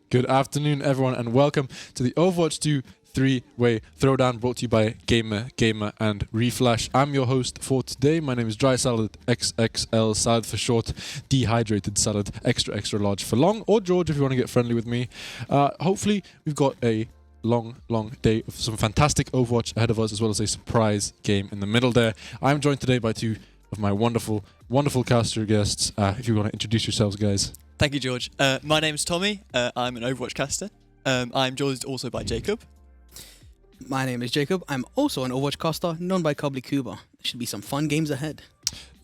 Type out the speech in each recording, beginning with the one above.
Good afternoon, everyone, and welcome to the Overwatch 2 three-way throwdown brought to you by Gamer, and Reflash. I'm your host for today. My name is Dry Salad XXL Salad for short, Dehydrated Salad extra large for long, or George if you want to get friendly with me. Hopefully, we've got a long day of some fantastic Overwatch ahead of us, as well as a surprise game in the middle there. I'm joined today by two of my wonderful caster guests. If you want to introduce yourselves, guys. Thank you, George. My name's Tommy. I'm an Overwatch caster. I'm joined also by Jacob. My name is Jacob. I'm also an Overwatch caster, known by Cobbly Cuba. There should be some fun games ahead.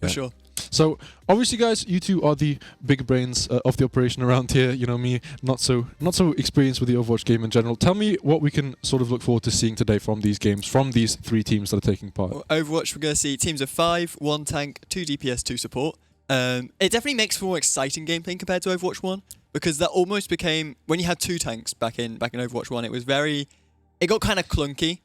For sure. So, obviously, guys, you two are the big brains of the operation around here. You know me, not so experienced with the Overwatch game in general. Tell me what we can sort of look forward to seeing today from these games, from these three teams that are taking part. Well, Overwatch, we're going to see teams of 5, 1 tank, 2 DPS, 2 support. It definitely makes for more exciting gameplay compared to Overwatch 1, because that almost became, when you had 2 tanks back in Overwatch 1, it got kind of clunky.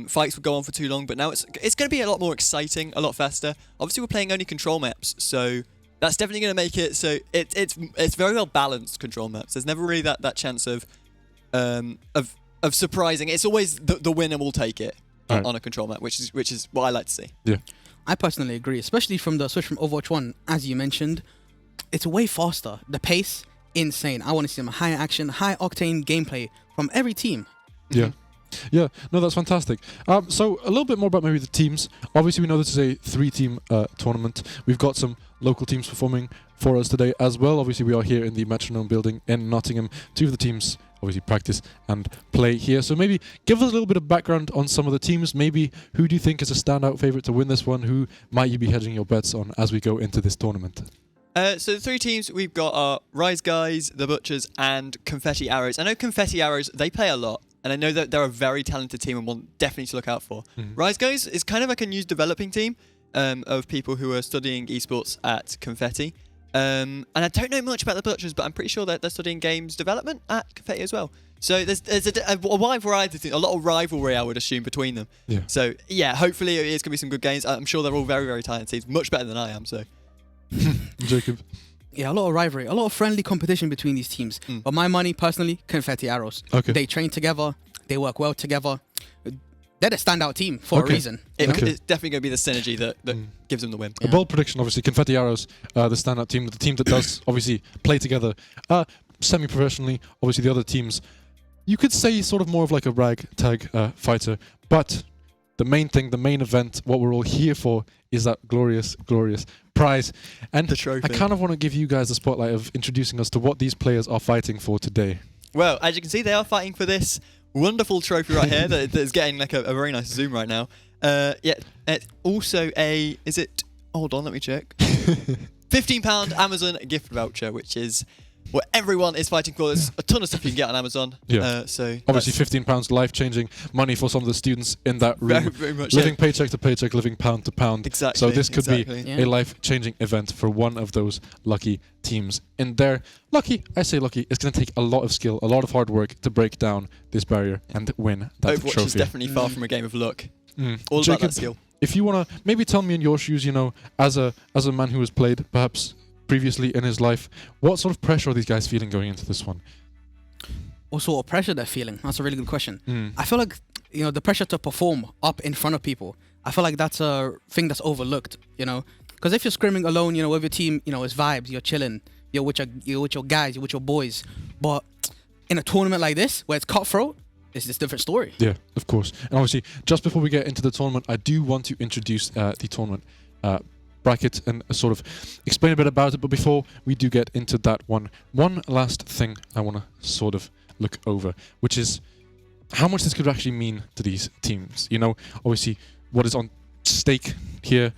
Fights would go on for too long, but now it's going to be a lot more exciting, a lot faster. Obviously, we're playing only control maps, so that's definitely going to make it so it's very well balanced control maps. There's never really that chance of surprising. It's always the winner will take it on a control map, which is what I like to see. Yeah, I personally agree, especially from the switch from Overwatch 1, as you mentioned. It's way faster. The pace, insane. I want to see some high action, high octane gameplay from every team. Yeah. Yeah, no, that's fantastic. So a little bit more about maybe the teams. Obviously, we know this is a 3-team tournament. We've got some local teams performing for us today as well. Obviously, we are here in the Metronome building in Nottingham. 2 of the teams obviously practice and play here. So maybe give us a little bit of background on some of the teams. Maybe who do you think is a standout favourite to win this one? Who might you be hedging your bets on as we go into this tournament? So the 3 teams we've got are Rise Guys, The Butchers, and Confetti Arrows. I know Confetti Arrows, they play a lot. And I know that they're a very talented team and one definitely to look out for. Rise Guys is kind of like a new developing team of people who are studying esports at Confetti. And I don't know much about the Butchers, but I'm pretty sure that they're studying games development at Confetti as well. So there's a wide variety of things, a lot of rivalry, I would assume, between them. Yeah. So, yeah, hopefully it's going to be some good games. I'm sure they're all very, very talented teams, much better than I am. So, Jacob? Yeah, a lot of rivalry, a lot of friendly competition between these teams. But my money, personally, Confetti Arrows. Okay. They train together. They work well together. They're the standout team for a reason. It's definitely going to be the synergy that gives them the win. A bold prediction, obviously. Confetti Arrows, the standout team, the team that does obviously play together semi-professionally. Obviously, the other teams, you could say sort of more of like a ragtag fighter. But the main thing, the main event, what we're all here for is that glorious prize. And the trophy. I kind of want to give you guys the spotlight of introducing us to what these players are fighting for today. Well, as you can see, they are fighting for this wonderful trophy right here that is getting like a very nice zoom right now. Yeah, it's also hold on, let me check. £15 Amazon gift voucher, which is what everyone is fighting for. There's a ton of stuff you can get on Amazon. Yeah. So obviously £15, life-changing money for some of the students in that room. Very much, living paycheck to paycheck, living pound to pound. Exactly. So this could be a life-changing event for one of those lucky teams in there. I say lucky, it's going to take a lot of skill, a lot of hard work to break down this barrier and win that Overwatch trophy. is definitely far from a game of luck. All Jacob, about that skill. If you want to maybe tell me in your shoes, you know, as a man who has played perhaps previously in his life, what sort of pressure are these guys feeling going into this one? What sort of pressure they're feeling? That's a really good question. I feel like, you know, the pressure to perform up in front of people, I feel like that's a thing that's overlooked, you know? Because if you're scrimming alone, you know, with your team, you know, it's vibes, you're chilling, you're with your guys, you're with your boys. But in a tournament like this, where it's cutthroat, it's this different story. Yeah, of course. And obviously, just before we get into the tournament, I do want to introduce the tournament bracket and sort of explain a bit about it. But before we do get into that one last thing I want to sort of look over, which is how much this could actually mean to these teams. You know, obviously, what is on stake here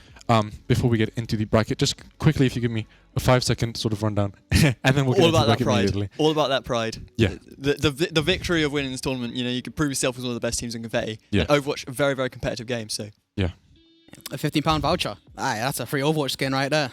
before we get into the bracket. Just quickly, if you give me a 5-second sort of rundown, and then we'll get into the bracket immediately. All about that pride. Yeah. The victory of winning this tournament, you know, you could prove yourself as one of the best teams in Confetti. Yeah. And Overwatch, a very, very competitive game, so. Yeah. A £15 voucher. Aye, that's a free Overwatch skin right there.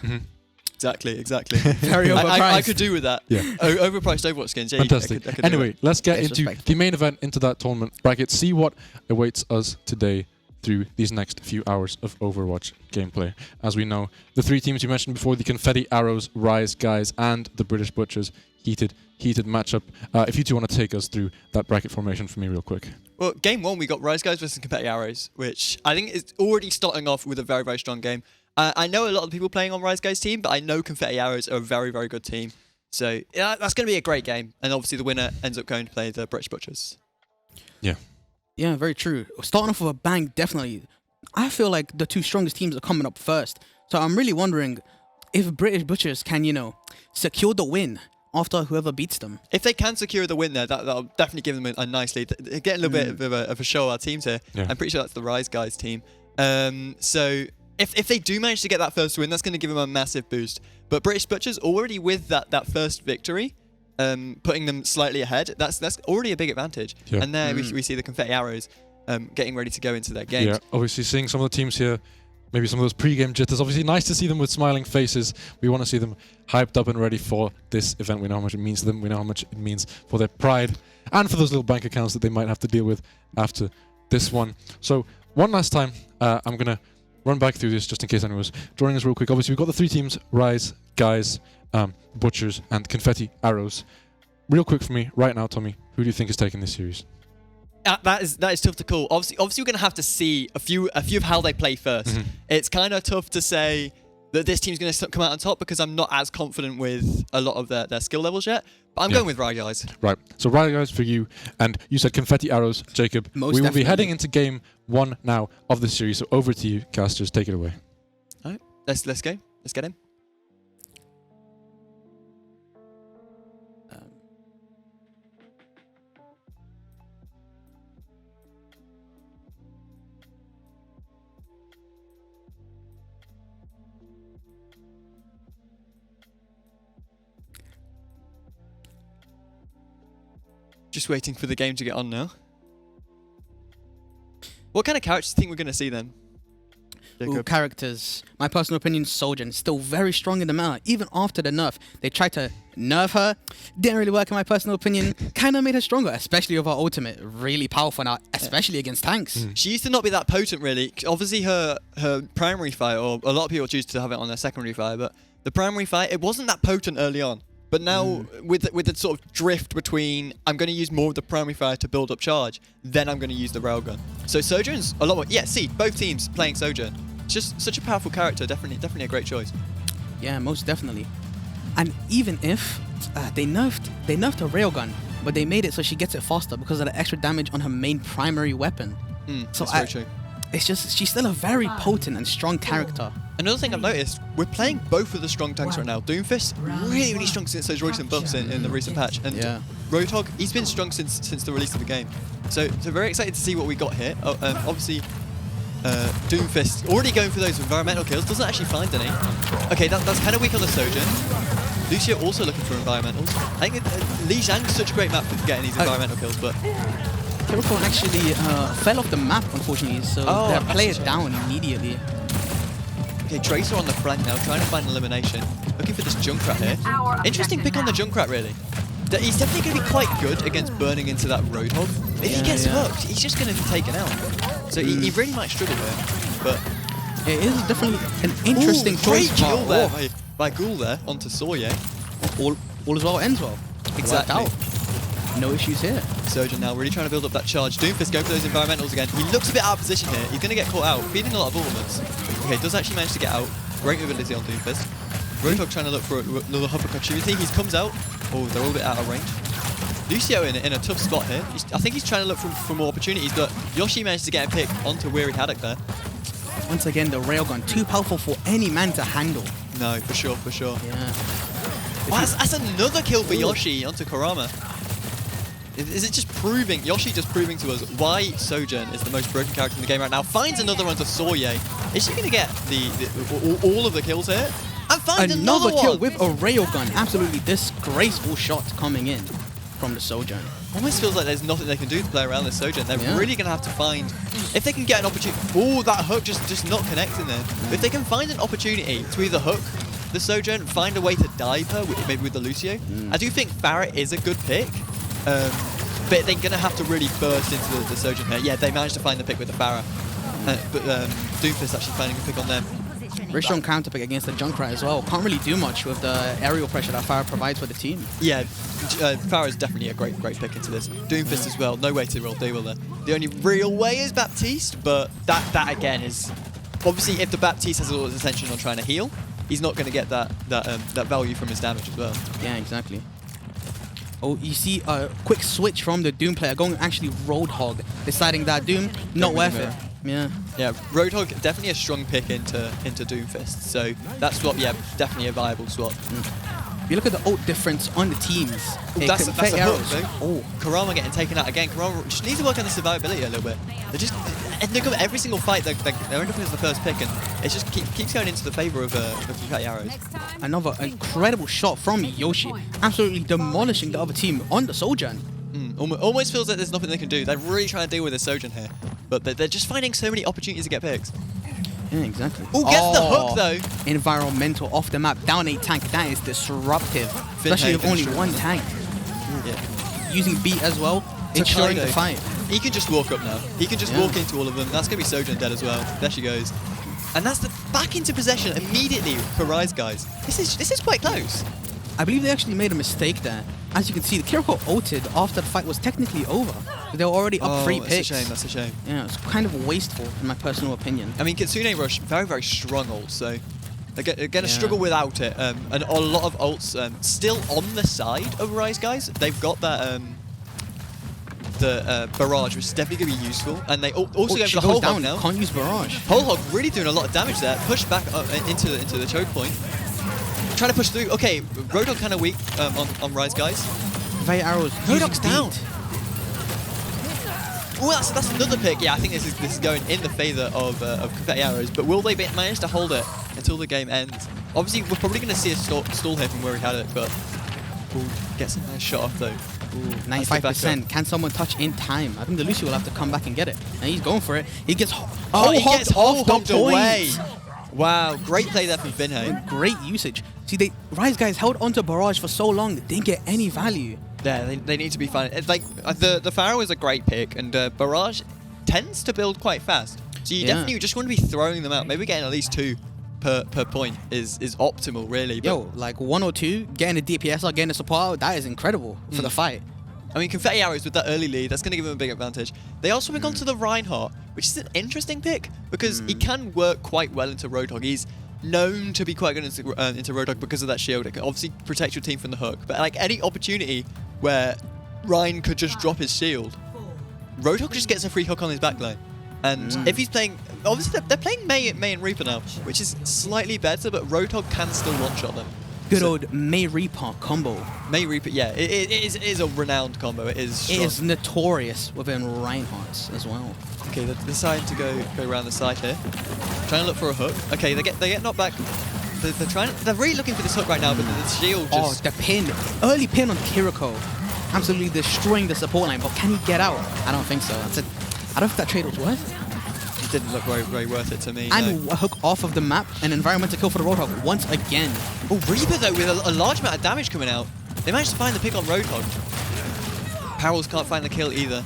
Exactly. Very overpriced. I could do with that. Yeah. Overpriced Overwatch skins. Yeah, fantastic. I could anyway, let's get into the main event, into that tournament bracket, see what awaits us today through these next few hours of Overwatch gameplay. As we know, the 3 teams you mentioned before, the Confetti Arrows, Rise Guys, and the British Butchers, heated heated matchup. If you two want to take us through that bracket formation for me real quick. Well, game 1, we got Rise Guys versus Confetti Arrows, which I think is already starting off with a very, very strong game. I know a lot of people playing on Rise Guys' team, but I know Confetti Arrows are a very, very good team. So yeah, that's going to be a great game. And obviously the winner ends up going to play the British Butchers. Yeah. Yeah, very true. Starting off with a bang, definitely. I feel like the two strongest teams are coming up first. So I'm really wondering if British Butchers can, secure the win after whoever beats them. If they can secure the win there, that'll definitely give them a nice lead. They're getting a little bit of a show of our teams here. Yeah. I'm pretty sure that's the Rise Guys team. So if they do manage to get that first win, that's going to give them a massive boost. But British Butchers already with that first victory, putting them slightly ahead, that's already a big advantage. Yeah. And there we see the Confetti Arrows getting ready to go into their games. Yeah, obviously seeing some of the teams here, maybe some of those pre-game jitters. Obviously nice to see them with smiling faces. We want to see them hyped up and ready for this event. We know how much it means to them. We know how much it means for their pride and for those little bank accounts that they might have to deal with after this one. So one last time, I'm going to run back through this just in case anyone was joining us real quick. Obviously, we've got the 3 teams, Rise, Guys, Butchers, and Confetti Arrows. Real quick for me, right now, Tommy, who do you think is taking this series? That is tough to call. Obviously, we're going to have to see a few of how they play first. It's kind of tough to say that this team's going to come out on top because I'm not as confident with a lot of their skill levels yet. But I'm going with Rise Guys. Right. So Rise Guys for you, and you said Confetti Arrows, Jacob. Most we will definitely. be heading into game 1 now of the series. So over to you, casters. Take it away. All right. Let's go. Let's get in. Just waiting for the game to get on now. What kind of characters do you think we're going to see then? Ooh, characters. My personal opinion, Sojourn, still very strong in the meta. Even after the nerf, they tried to nerf her. Didn't really work in my personal opinion. Kind of made her stronger, especially with her ultimate. Really powerful now, especially against tanks. She used to not be that potent, really. Obviously, her primary fight, or a lot of people choose to have it on their secondary fight, but the primary fight, it wasn't that potent early on. But now, with the sort of drift between, I'm going to use more of the primary fire to build up charge, then I'm going to use the railgun. So Sojourn's a lot more. Yeah, see, both teams playing Sojourn. It's just such a powerful character. Definitely a great choice. Yeah, most definitely. And even if they nerfed her railgun, but they made it so she gets it faster because of the extra damage on her main primary weapon. So that's very true. It's just, she's still a very potent and strong character. Another thing I've noticed, we're playing both of the strong tanks right now. Doomfist, really strong since those recent bumps in the recent patch. And Roadhog, he's been strong since the release of the game. So very excited to see what we got here. Obviously, Doomfist already going for those environmental kills, doesn't actually find any. Okay, that's kind of weak on the Sojourn. Lucio also looking for environmentals. I think Li Zhang's such a great map for getting these environmental kills, but... Kiriko actually fell off the map, unfortunately, so they're played down immediately. Okay, Tracer on the flank now, trying to find elimination. Looking for this Junkrat here. Interesting pick on the Junkrat, really. He's definitely going to be quite good against burning into that Roadhog. If he gets hooked, he's just going to be taken out. So he really might struggle here. But it is definitely an interesting choice. Great kill there by Ghoul there onto Sawyer. All as well ends well. Exactly. Out. No issues here. Sojourn now really trying to build up that charge. Doomfist going for those environmentals again. He looks a bit out of position here. He's going to get caught out, feeding a lot of ultimates. Okay, does actually manage to get out. Great mobility on Doomfist. Roadhog trying to look for another hub opportunity. He comes out. Oh, they're all a bit out of range. Lucio in a tough spot here. I think he's trying to look for more opportunities, but Yoshi managed to get a pick onto Weary Haddock there. Once again, the railgun, too powerful for any man to handle. No, for sure. Yeah. That's another kill for Yoshi onto Kurama. Is it just proving, Yoshi just proving to us why Sojourn is the most broken character in the game right now? Finds another one to Sawyer. Is she going to get all of the kills here? And finds another kill one! with a railgun. Absolutely disgraceful shot coming in from the Sojourn. Almost feels like there's nothing they can do to play around this Sojourn. They're really going to have to find, if they can get an opportunity. Oh, that hook just not connecting there. If they can find an opportunity to either hook the Sojourn, find a way to dive her, maybe with the Lucio. I do think Farrett is a good pick. But they're going to have to really burst into the Sojourn here. Yeah, they managed to find the pick with the Farah. But Doomfist actually finding a pick on them. Very strong counter pick against the Junkrat as well. Can't really do much with the aerial pressure that Farah provides for the team. Yeah, Farah is definitely a great pick into this. Doomfist as well, no way to roll deal there. The only real way is Baptiste, but that again is... Obviously, if the Baptiste has all his attention on trying to heal, he's not going to get that value from his damage as well. Yeah, exactly. Oh, you see a quick switch from the Doom player going actually Roadhog, deciding that Doom, not worth it. Yeah. Yeah, Roadhog definitely a strong pick into Doomfist. So that swap, yeah, definitely a viable swap. If you look at the ult difference on the teams, that's a hook, though. Oh, Karama getting taken out again. Karama just needs to work on the survivability a little bit. They just end up every single fight. They end up as the first pick, and it just keeps going into the favor of Confetti Arrows. Another incredible shot from Yoshi, absolutely demolishing the other team on the Sojourn. Almost feels like there's nothing they can do. They're really trying to deal with this Sojourn here, but they're just finding so many opportunities to get picks. Yeah, exactly. Oh, gets the hook though. Environmental off the map, down a tank. That is disruptive, especially with only one tank. Yeah. Using beat as well, ensuring the fight. He can just walk up now. He can just walk into all of them. That's gonna be Sojourn dead as well. There she goes. And that's the back into possession immediately for Rise Guys. This is quite close. I believe they actually made a mistake there. As you can see, the Kiriko ulted after the fight was technically over. They were already up 3 picks. That's a shame. Yeah, it's kind of wasteful in my personal opinion. I mean, Kitsune Rush, very strong ult, so they're going to struggle without it. And a lot of ults still on the side of Rise Guys. They've got that the barrage, which is definitely going to be useful. And they also go for Whole Hog now. Can't use barrage. Whole Hog really doing a lot of damage there. Pushed back up into the choke point. Trying to push through. Okay, Roadhog kind of weak on Rise Guys. Very arrows. Roadhog's down. Oh, that's another pick. Yeah, I think this is going in the favor of Confetti Arrows. But will they manage to hold it until the game ends? Obviously, we're probably going to see a stall here from where he had it, but gets a nice shot off though. 95%. Can someone touch in time? I think the Lucio will have to come back and get it. And he's going for it. He gets he gets off the away. Wow, great play there from Vinhay. Great usage. See, Rise Guys held onto Barrage for so long, they didn't get any value. Yeah, they need to be fine. It's like the Pharaoh is a great pick, and Barrage tends to build quite fast. So you definitely just want to be throwing them out. Maybe getting at least 2 per point is optimal, really. Yo, like 1 or 2, getting a DPS or getting a support, that is incredible for the fight. I mean, Confetti Arrows with that early lead, that's going to give them a big advantage. They also went on to the Reinhardt, which is an interesting pick because he can work quite well into Roadhog. He's known to be quite good into Roadhog because of that shield. It can obviously protect your team from the hook, but like any opportunity where Ryan could just drop his shield, Roadhog just gets a free hook on his backline. And if he's playing, obviously they're playing Mei and Reaper now, which is slightly better, but Roadhog can still one-shot them. Good old Mei Reaper combo. Mei Reaper, yeah, it is a renowned combo. It is strong. It is notorious within Reinhardt's as well. Okay, they're deciding to go around the side here. Trying to look for a hook. Okay, they get knocked back. They're really looking for this hook right now, but the shield just... Oh, the pin. Early pin on Kiriko. Absolutely destroying the support line, but can he get out? I don't think so. I don't think that trade was worth it. It didn't look very worth it to me. And a hook off of the map, an environmental kill for the Roadhog once again. Oh, Reaper though, with a large amount of damage coming out. They managed to find the pick on Roadhog. Parallels can't find the kill either.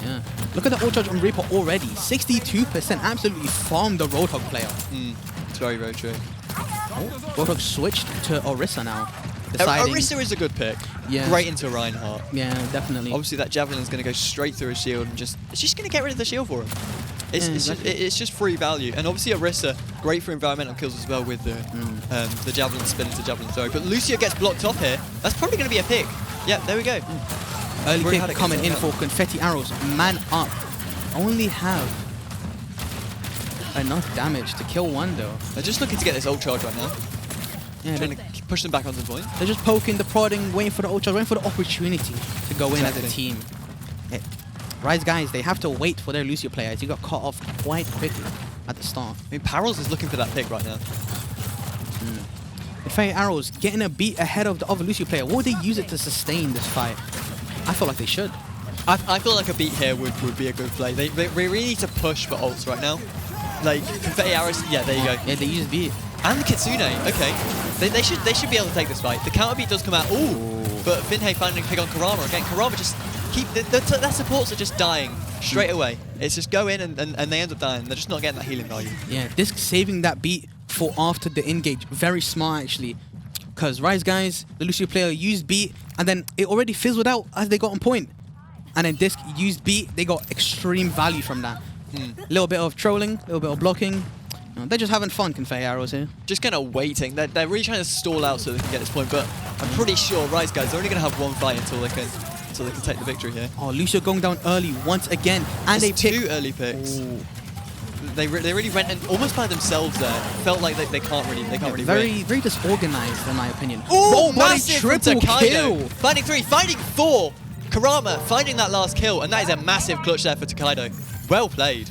Yeah. Look at the ult charge on Reaper already. 62%. Absolutely farmed the Roadhog player. It's very true. Roadhog switched to Orisa now. Deciding... Orisa is a good pick. Yeah. Great into Reinhardt. Yeah, definitely. Obviously that Javelin is going to go straight through his shield and it's just going to get rid of the shield for him. It's just free value. And obviously Orisa, great for environmental kills as well with the Javelin spin into Javelin throw. But Lucio gets blocked off here. That's probably going to be a pick. Yeah, there we go. Early pick coming in for Confetti Arrows. Man up. Only have enough damage to kill one though. They're just looking to get this ult charge right now. Yeah, trying to push them back onto the point. They're just poking, the prodding, waiting for the ult charge, waiting for the opportunity to go in as a team. Rise Guys, they have to wait for their Lucio players. He got caught off quite quickly at the start. I mean, Parallels is looking for that pick right now. Confetti Arrows getting a beat ahead of the other Lucio player. Will they use it to sustain this fight? I feel like they should. I feel like a beat here would be a good play. They really need to push for ults right now. Like, Confetti Arrows, yeah, there you go. Yeah, they use beat. And the Kitsune, okay. They should be able to take this fight. The counter beat does come out, but Vinhay finding a pick on Karama again. Karama just their supports are just dying straight away. It's just go in and they end up dying. They're just not getting that healing value. Yeah, Disc saving that beat for after the engage. Very smart, actually. Because Rise Guys, the Lucio player used beat, and then it already fizzled out as they got on point. And then Disc used beat, they got extreme value from that. A little bit of trolling, a little bit of blocking. They're just having fun, Confetti Arrows here. Just kind of waiting. They're really trying to stall out so they can get this point, but I'm pretty sure Rise Guys are only going to have one fight until they can take the victory here. Oh, Lucio going down early once again, and It's they pick 2 early picks. Ooh. They really went and almost by themselves there. Felt like they can't really win. Very disorganized, in my opinion. Ooh, Oh, what a massive from triple Takedo. kill! Finding 3, finding 4. Karama finding that last kill, and that is a massive clutch there for Takedo. Well played.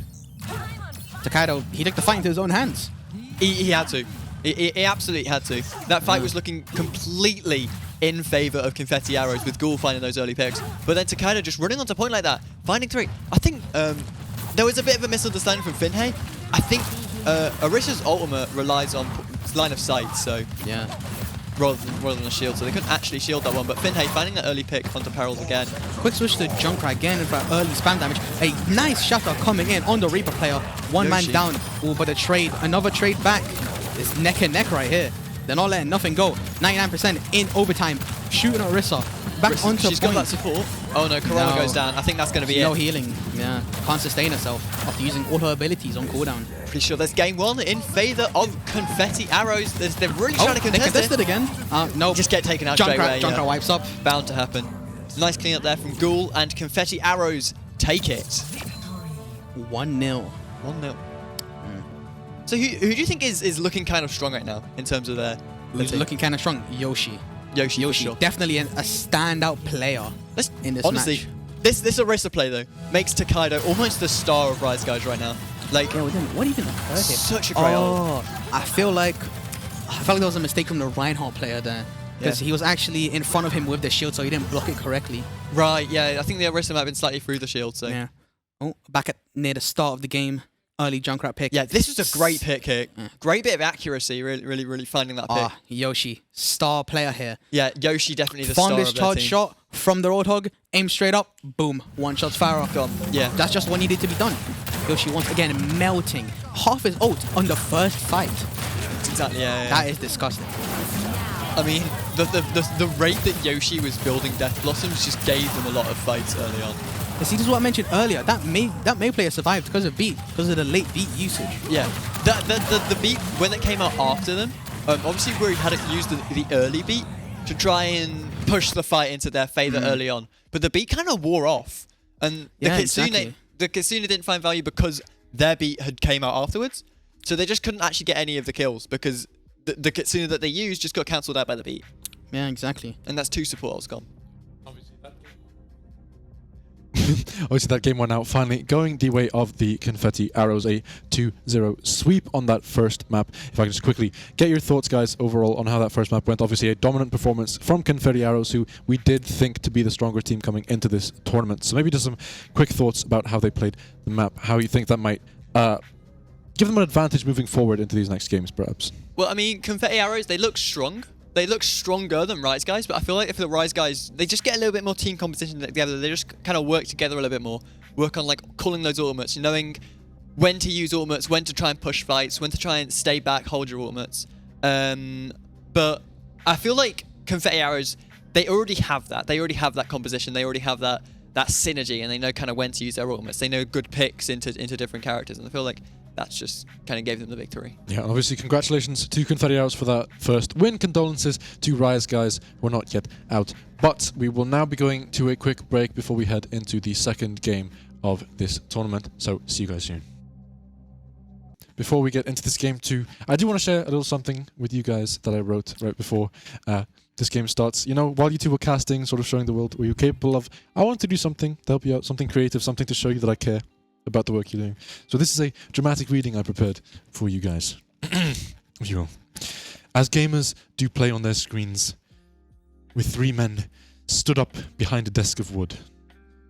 Takedo, he took the fight into his own hands. He had to. He absolutely had to. That fight was looking completely in favor of Confetti Arrows with Ghoul finding those early picks. But then Takedo just running onto point like that, finding 3. I think there was a bit of a misunderstanding from Finhei. I think Orisha's ultimate relies on line of sight, so Yeah. rather than a shield, so they couldn't actually shield that one. But Finhei finding that early pick onto Perils again. Quick switch to Junkrat again for early spam damage. A nice shatter coming in on the Reaper player. One man Yoshi. down. Oh, but a trade. Another trade back. It's neck and neck right here. They're not letting nothing go. 99% in overtime. Shooting Orisa. Back Orisa, onto she's point. got that support. Oh no, Karama No. goes down. I think that's going to be No it. healing. Yeah. Can't sustain herself after using all her abilities on cooldown. Pretty sure there's game 1 in favor of Confetti Arrows. They're really trying to they contest contested it. again. No. Just get taken out straight away. Junkrat Yeah. wipes up. Bound to happen. Nice clean up there from Ghoul, and Confetti Arrows take it. 1-0. 1-0. So who do you think is looking kind of strong right now in terms of their Who's team? looking kind of strong? Yoshi. Yoshi, for sure. Definitely a standout player in this honestly, match. this Orisa play though makes Takedo almost the star of Rise Guys right now. Like, Yeah, what even occurred here? such a great ult. I felt like there was a mistake from the Reinhardt player there. Because Yeah. he was actually in front of him with the shield, so he didn't block it correctly. Right, yeah, I think the Orisa might have been slightly through the shield, so. Yeah. Oh, back at near the start of the game. Early Junkrat pick. Yeah, this was a great pick kick. Great bit of accuracy, really finding that pick. Yoshi. Star player here. Yeah, Yoshi definitely the Found star this of their charge team. shot from the Roadhog. Aim straight up. Boom. One shot's Farah. Gone. Yeah. That's just what needed to be done. Yoshi once again melting. Half his ult on the first fight. Exactly, yeah. That is disgusting. I mean, the rate that Yoshi was building Death Blossoms just gave them a lot of fights early on. You see, this is what I mentioned earlier. That May player survived because of beat, because of the late beat usage. Yeah, the beat when it came out after them, obviously we had used the early beat to try and push the fight into their favor early on, but the beat kind of wore off, and Yeah, exactly. the Kitsune didn't find value because their beat had came out afterwards, so they just couldn't actually get any of the kills because the Kitsune that they used just got cancelled out by the beat, Yeah, exactly. and that's 2 support ults gone. Obviously, that game went out finally going the way of the Confetti Arrows, a 2-0 sweep on that first map. If I can just quickly get your thoughts, guys, overall on how that first map went. Obviously, a dominant performance from Confetti Arrows, who we did think to be the stronger team coming into this tournament. So maybe just some quick thoughts about how they played the map, how you think that might give them an advantage moving forward into these next games, perhaps. Well, I mean, Confetti Arrows, they look strong. They look stronger than Rise Guys, but I feel like if the Rise Guys, they just get a little bit more team competition together. They just kind of work together a little bit more. Work on, like, calling those ultimates, knowing when to use ultimates, when to try and push fights, when to try and stay back, hold your ultimates. But I feel like Confetti Arrows, they already have that. They already have that composition. They already have that synergy, and they know kind of when to use their ultimates. They know good picks into different characters, and I feel like that's just kind of gave them the victory. Yeah, and obviously congratulations to Confetti Arrows for that first win. Condolences to Rise Guys, who are not yet out. But we will now be going to a quick break before we head into the second game of this tournament. So see you guys soon. Before we get into this game too, I do want to share a little something with you guys that I wrote right before this game starts. You know, while you two were casting, sort of showing the world what you're capable of, I want to do something to help you out, something creative, something to show you that I care about the work you're doing. So this is a dramatic reading I prepared for you guys. If you will. As gamers do play on their screens, with 3 men stood up behind a desk of wood.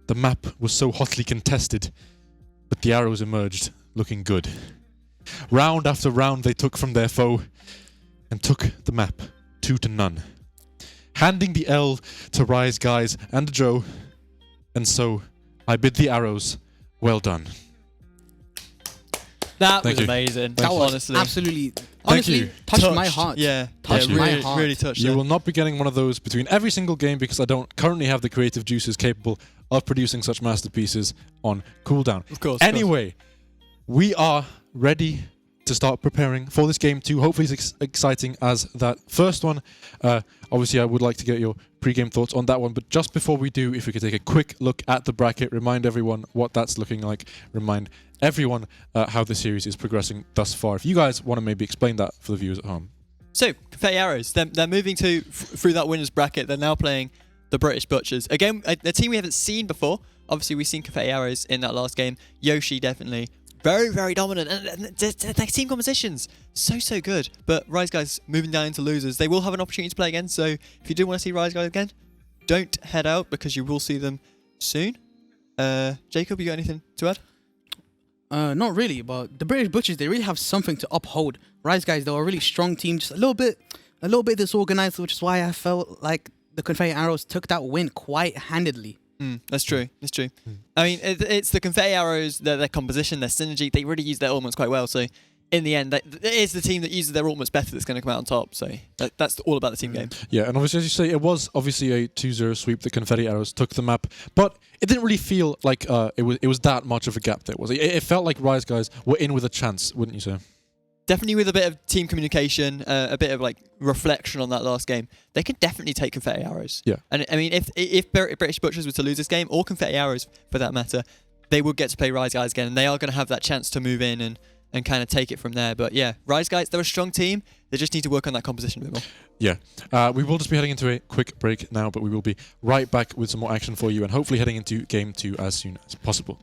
The map was so hotly contested, but the arrows emerged looking good. Round after round they took from their foe, and took the map 2-0. Handing the L to Rise Guys and Joe, and so I bid the arrows well done. That Thank was you. amazing. That was honestly. absolutely Honestly, you. touched my heart. Yeah, Touched yeah, my really, heart. really touched. You it. will not be getting one of those between every single game because I don't currently have the creative juices capable of producing such masterpieces on cooldown. Of course. Anyway, we are ready to start preparing for this game too. Hopefully it's exciting as that first one. Obviously, I would like to get your pre-game thoughts on that one, but just before we do, if we could take a quick look at the bracket, remind everyone what that's looking like, remind everyone how the series is progressing thus far. If you guys want to maybe explain that for the viewers at home. So, Confetti Arrows, they're moving through that winners bracket. They're now playing the British Butchers. Again, a team we haven't seen before. Obviously, we've seen Confetti Arrows in that last game. Yoshi, definitely. Very, very dominant. And their team composition's so good. But Rise Guys moving down into losers. They will have an opportunity to play again. So, if you do want to see Rise Guys again, don't head out because you will see them soon. Jacob, you got anything to add? Not really, but the British Butchers, they really have something to uphold. Rise Guys, they were a really strong team, just a little bit disorganized, which is why I felt like the Confetti Arrows took that win quite handedly. That's true. That's true. I mean, it's the Confetti Arrows, their composition, their synergy. They really use their ultimates quite well. So, in the end, it is the team that uses their ultimates better that's going to come out on top. So, that's all about the team game. Yeah, and obviously, as you say, it was obviously a 2-0 sweep. The Confetti Arrows took the map, but it didn't really feel like it was that much of a gap there, was it? It felt like Rise Guys were in with a chance, wouldn't you say? Definitely with a bit of team communication, a bit of like reflection on that last game, they could definitely take Confetti Arrows. Yeah. And I mean, if British Butchers were to lose this game, or Confetti Arrows for that matter, they would get to play Rise Guys again, and they are going to have that chance to move in and kind of take it from there. But yeah, Rise Guys, they're a strong team. They just need to work on that composition a bit more. Yeah. We will just be heading into a quick break now, but we will be right back with some more action for you and hopefully heading into Game 2 as soon as possible.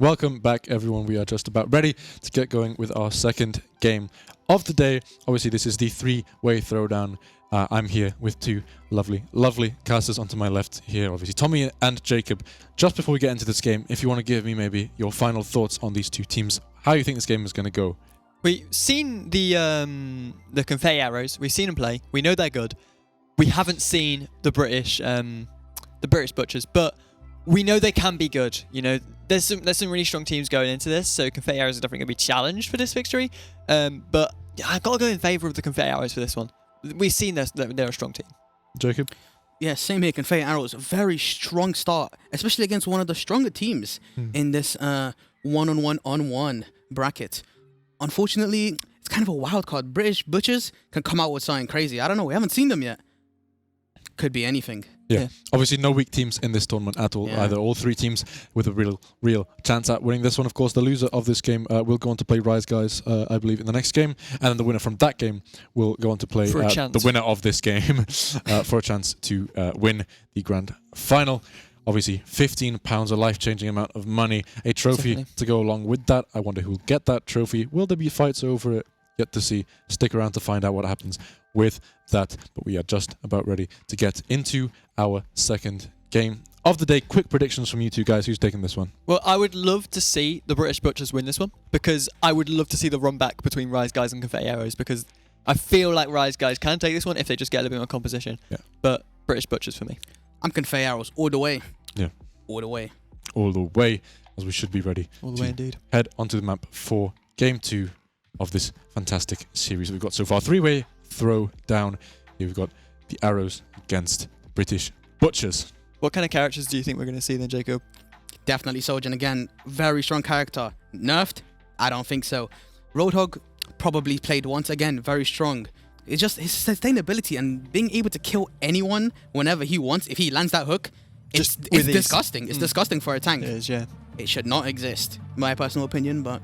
Welcome back, everyone. We are just about ready to get going with our second game of the day. Obviously, this is the three-way throwdown. I'm here with two lovely casters onto my left here, obviously Tommy and Jacob. Just before we get into this game, if you want to give me maybe your final thoughts on these two teams, how you think this game is going to go. We've seen the Confetti Arrows. We've seen them play. We know they're good. We haven't seen the British Butchers, but we know they can be good. You know, there's some really strong teams going into this, so Confetti Arrows are definitely going to be challenged for this victory. But I got to go in favour of the Confetti Arrows for this one. We've seen they're a strong team. Jacob? Yeah, same here. Confetti Arrows, a very strong start, especially against one of the stronger teams in this one-on-one bracket. Unfortunately, it's kind of a wild card. British Butchers can come out with something crazy. I don't know. We haven't seen them yet. Could be anything. Yeah. Obviously no weak teams in this tournament at all. Yeah. Either all three teams with a real chance at winning this one. Of course, the loser of this game will go on to play Rise Guys, I believe, in the next game. And then the winner from that game will go on to play the winner of this game for a chance to win the grand final. Obviously, £15, a life-changing amount of money. A trophy Definitely. to go along with that. I wonder who will get that trophy. Will there be fights over it? Yet to see. Stick around to find out what happens with that. But we are just about ready to get into our second game of the day. Quick predictions from you two guys. Who's taking this one? Well, I would love to see the British Butchers win this one, because I would love to see the run back between Rise Guys and Confetti Arrows, because I feel like Rise Guys can take this one if they just get a little bit more composition. Yeah. But British Butchers for me. I'm Confetti Arrows all the way. Yeah. All the way. All the way, as we should be ready All the to way indeed. head onto the map for Game 2 of this fantastic series we've got so far. Three-way throw down. Here we've got the Arrows against British Butchers. What kind of characters do you think we're going to see then, Jacob? Definitely Sojourn again. Very strong character. Nerfed? I don't think so. Roadhog probably played once again. Very strong. It's just his sustainability and being able to kill anyone whenever he wants. If he lands that hook, it's disgusting. It's disgusting for a tank. It is, yeah. It should not exist, my personal opinion, but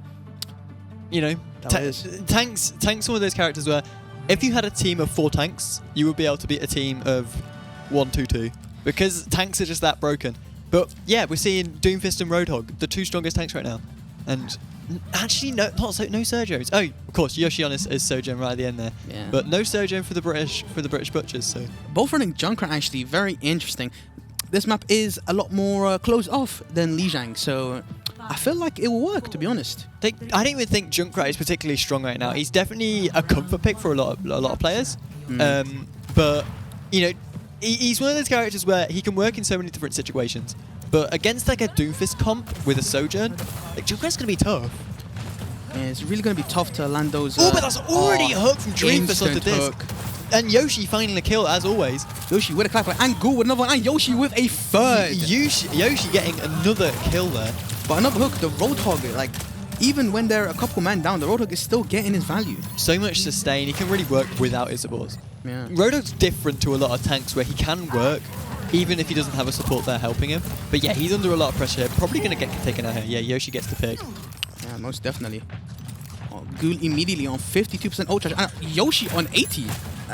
You know, tanks are one of those characters where if you had a team of 4 tanks, you would be able to beat a team of 1-2-2, because tanks are just that broken. But yeah, we're seeing Doomfist and Roadhog, the 2 strongest tanks right now. And actually, no Surgeons. Oh, of course, Yoshi on is Sojourn right at the end there. yeah. But no Sojourn for the British Butchers. So Both running Junkrat actually very interesting. This map is a lot more closed off than Lijiang, so I feel like it will work, to be honest. I don't even think Junkrat is particularly strong right now. He's definitely a comfort pick for a lot of players. But you know, he's one of those characters where he can work in so many different situations. But against like a Doomfist comp with a Sojourn, like Junkrat's gonna be tough. Yeah, it's really going to be tough to land those. Oh, but that's already a hook from Dreamfist onto instant this. hook. And Yoshi finding the kill as always. Yoshi with a clapper and Ghoul with another one, and Yoshi with a third. Yoshi getting another kill there. But another hook, the Roadhog, like, even when they're a couple man down, the Roadhog is still getting his value. So much sustain, he can really work without his supports. Yeah. Roadhog's different to a lot of tanks where he can work, even if he doesn't have a support there helping him. But yeah, he's under a lot of pressure here. Probably going to get taken out here. Yeah, Yoshi gets the pick. Yeah, most definitely. Oh, Ghoul immediately on 52% ult charge, and Yoshi on 80.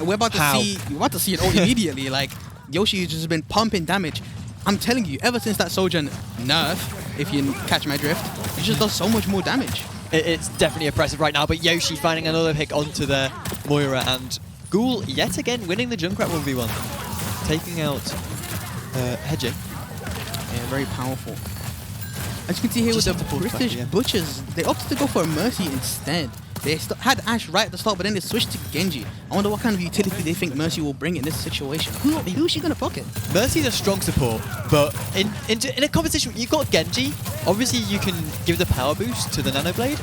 We're about to see it all immediately. Like, Yoshi has just been pumping damage. I'm telling you, ever since that Sojourn nerf, if you catch my drift, it just does so much more damage. It's definitely impressive right now, but Yoshi finding another pick onto the Moira, and Ghoul yet again winning the Junkrat 1v1. Taking out Hedging. Yeah, very powerful. As you can see here Just with the have to pull it back, British yeah. Butchers, they opted to go for a Mercy instead. They had Ash right at the start, but then they switched to Genji. I wonder what kind of utility they think Mercy will bring in this situation. Who's she going to pocket? Mercy's a strong support, but in a competition, you've got Genji. Obviously, you can give the power boost to the Nano Blade,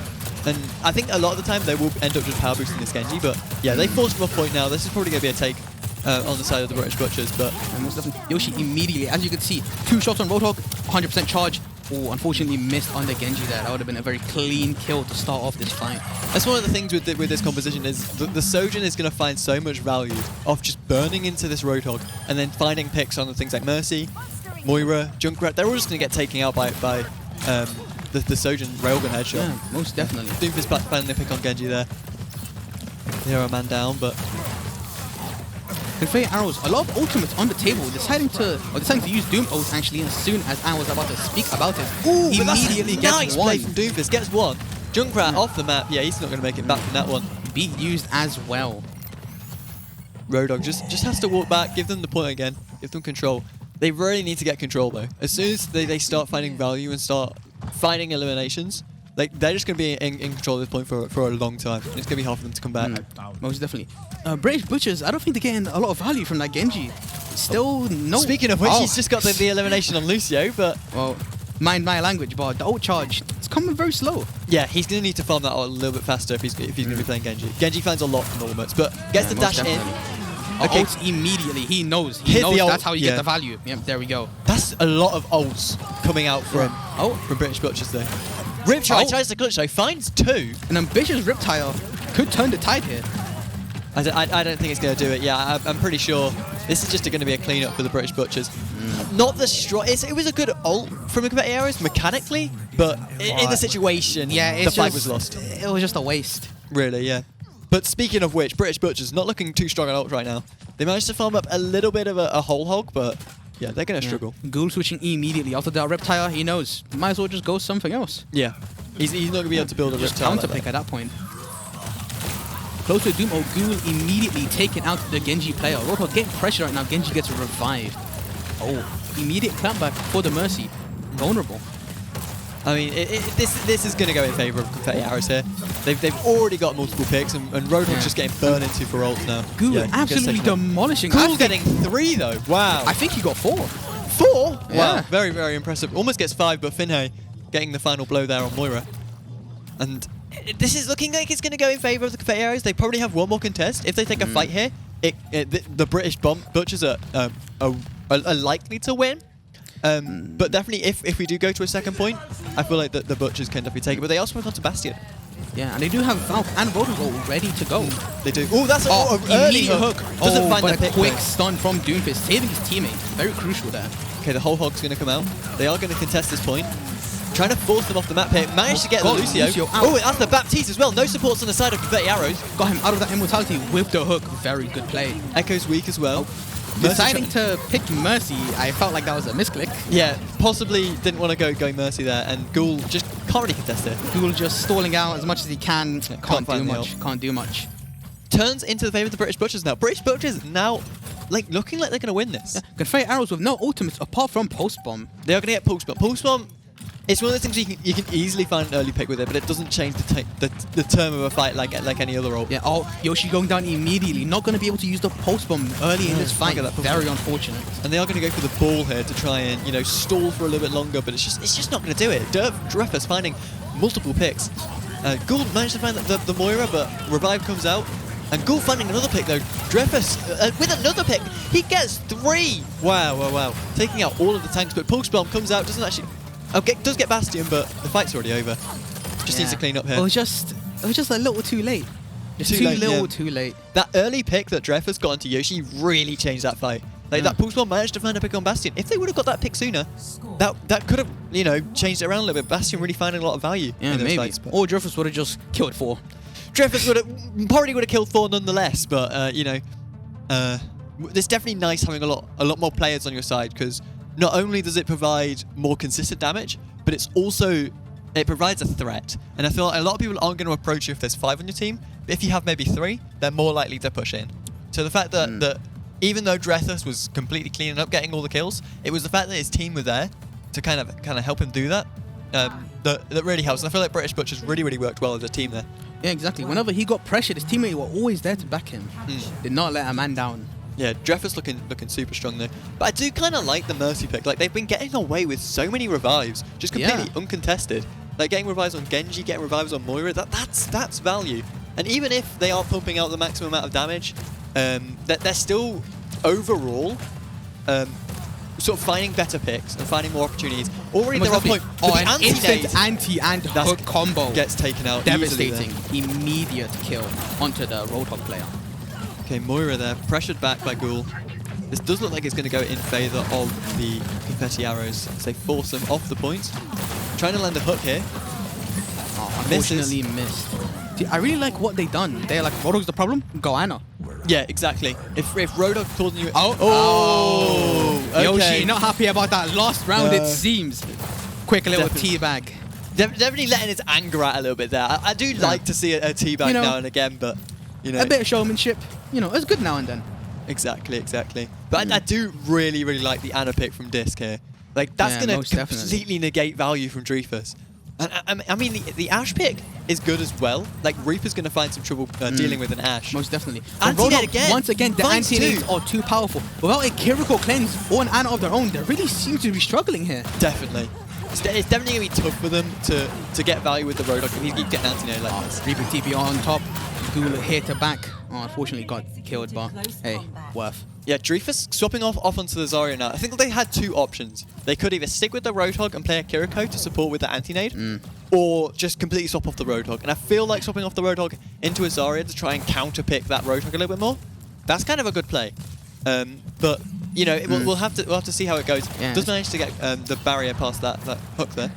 and I think a lot of the time they will end up just power boosting this Genji, but yeah, they forced from a point now. This is probably going to be a take on the side of the British Butchers, but Yoshi immediately, as you can see, 2 shots on Roadhog, 100% charge. Oh, unfortunately missed on the Genji there. That would have been a very clean kill to start off this fight. that's one of the things with this composition is the Sojourn is going to find so much value off just burning into this Roadhog and then finding picks on things like Mercy, Moira, Junkrat. They're all just going to get taken out by the Sojourn Railgun headshot. Yeah, most definitely. Doomfist finding a pick on Genji there. They're a man down, but Confetti Arrows, a lot of ultimates on the table, deciding to use Doom ult actually as soon as I was about to speak about it. Ooh, He but that's immediately a gets nice one. play from Doomfist. Gets one. Junkrat off the map. Yeah, he's not going to make it back from that one. Beat used as well. Roadhog just has to walk back, give them the point again, give them control. They really need to get control though. As soon as they start finding value and start finding eliminations, like they're just going to be in control at this point for a long time. It's going to be hard for them to come back. Most definitely. British Butchers, I don't think they're getting a lot of value from that Genji. Still no. Speaking of which, he's just got the elimination on Lucio, but Well, mind my language, but the ult charge, it's coming very slow. yeah, he's going to need to farm that out a little bit faster if he's going to be playing Genji. Genji finds a lot from ultimates, but gets the most dash in. definitely. Okay. Ult immediately. He knows. He Hit knows the ult, that's how you yeah. get the value. Yep, there we go. That's a lot of ults coming out from British Butchers there. Riptide tries to clutch though, finds 2. An ambitious Riptire could turn the tide here. I don't think it's going to do it. Yeah, I'm pretty sure this is just going to be a clean-up for the British Butchers. Not the strong. It was a good ult from Confetti Arrows mechanically, but in the situation, Yeah, the fight was lost. It was just a waste. Really, yeah. But speaking of which, British Butchers not looking too strong on ult right now. They managed to farm up a little bit of a whole hog, but yeah, they're going to struggle. Ghoul switching immediately after that Reptile. He knows. Might as well just go something else. Yeah, he's not going to be able to build a Just Riptide counter like pick that. at that point. Close to Doom, Ghoul immediately taking out the Genji player. Roadhog getting pressure right now. Genji gets revived. Oh, immediate clapback for the Mercy. Vulnerable. I mean, this is going to go in favour of Confetti Arrows here. They've already got multiple picks, and Roadhog's just getting burned into for ults now. Ghoul Yeah, absolutely gets taken out. demolishing. Cool getting 3 though. Wow. I think he got 4. 4? Yeah. Wow. Very, very impressive. Almost gets 5, but Finhay getting the final blow there on Moira. And this is looking like it's going to go in favour of the Confetti Arrows. They probably have one more contest. If they take a fight here, the British Butchers are likely to win. But definitely, if we do go to a second point, I feel like the Butchers can definitely take it. But they also move on to Bastion. Yeah, and they do have Valk and Roadhog ready to go. They do. Oh, that's an early immediate hook. hook. Doesn't find but the a pick. quick though. stun from Doomfist, saving his teammate. Very crucial there. Okay, the whole hog's going to come out. They are going to contest this point. Trying to force them off the map here. Managed to get the Got Lucio. Lucio out. Oh, that's the Baptiste as well. No supports on the side of Confetti Arrows. Got him out of that immortality with the hook. Very good play. Echo's weak as well. Deciding to pick Mercy, I felt like that was a misclick. Yeah, possibly didn't want to go Mercy there, and Ghoul just can't really contest it. Ghoul just stalling out as much as he can. can't Can't do find the much. help. Can't do much. Turns into the favour of the British Butchers now. British Butchers now, like, looking like they're going to win this. Yeah. Confetti Arrows with no ultimates apart from Post Bomb. They are going to get Pulse Bomb. Pulse Bomb It's one of those things you can easily find an early pick with it, but it doesn't change the term of a fight like any other role. Yeah, Yoshi going down immediately. Not going to be able to use the post bomb early in this fight. Very unfortunate. And they are going to go for the ball here to try and, you know, stall for a little bit longer, but it's just not going to do it. Dreyfus finding multiple picks. Gould managed to find the Moira, but Revive comes out. And Gould finding another pick though. Dreyfus with another pick. He gets 3. Wow. Taking out all of the tanks, but Pulse Bomb comes out, doesn't actually... does get Bastion, but the fight's already over. Just needs to clean up here. It was just a little too late. Too late. That early pick that Dreyfus got onto Yoshi really changed that fight. Like that Pulse Bomb managed to find a pick on Bastion. If they would have got that pick sooner, that could have, you know, changed it around a little bit. Bastion really finding a lot of value in those fights. Or Dreyfus would have just killed 4. Dreyfus probably would have killed 4 nonetheless, but you know, it's definitely nice having a lot more players on your side, because not only does it provide more consistent damage, but it provides a threat. And I feel like a lot of people aren't going to approach you if there's 5 on your team, but if you have maybe 3, they're more likely to push in. So the fact that even though Dreyfus was completely cleaning up, getting all the kills, it was the fact that his team were there to kind of help him do that that really helps. And I feel like British Butchers really worked well as a team there. Yeah, exactly. Whenever he got pressured, his teammates were always there to back him. Did not let a man down. Yeah, Dreyfus looking super strong there. But I do kind of like the Mercy pick. Like, they've been getting away with so many revives, just completely uncontested. Like, getting revives on Genji, getting revives on Moira, that's value. And even if they are pumping out the maximum amount of damage, they're still overall sort of finding better picks and finding more opportunities. Already they're on point. An instant anti and hook combo gets taken out. Devastating. Immediate kill onto the Roadhog player. Okay, Moira there, pressured back by Ghoul. This does look like it's going to go in favour of the Confetti Arrows as they force them off the point. Trying to land a hook here. Unfortunately missed. See, I really like what they done. They're like, Roadhog's the problem? Go Ana. Yeah, exactly. If Roadhog causing you... Okay. Yoshi, not happy about that last round, it seems. Quick little teabag. Definitely letting his anger out a little bit there. I do like to see a teabag now and again, but, you know... A bit of showmanship. You know, it's good now and then. Exactly. But I do really like the Ana pick from Disc here. Like, that's going to completely negate value from Dreyfus. And I mean, the Ash pick is good as well. Like, Reaper's going to find some trouble dealing with an Ash. Most definitely. Anti-Nade again. Once again, the anti-nades are too powerful. Without a Kiriko cleanse or an Ana of their own, they really seem to be struggling here. Definitely. It's definitely going to be tough for them to get value with the Roadhog if he keeps getting anti-nade like this. Reaper TP on top. Ghoul hit her back. Unfortunately got killed, but hey, worth. Yeah, Dreyfus swapping off onto the Zarya now. I think they had 2 options. They could either stick with the Roadhog and play a Kiriko to support with the anti-nade, or just completely swap off the Roadhog. And I feel like swapping off the Roadhog into a Zarya to try and counter-pick that Roadhog a little bit more, that's kind of a good play. But, you know, we'll have to see how it goes. Yeah. Does manage to get the barrier past that hook there.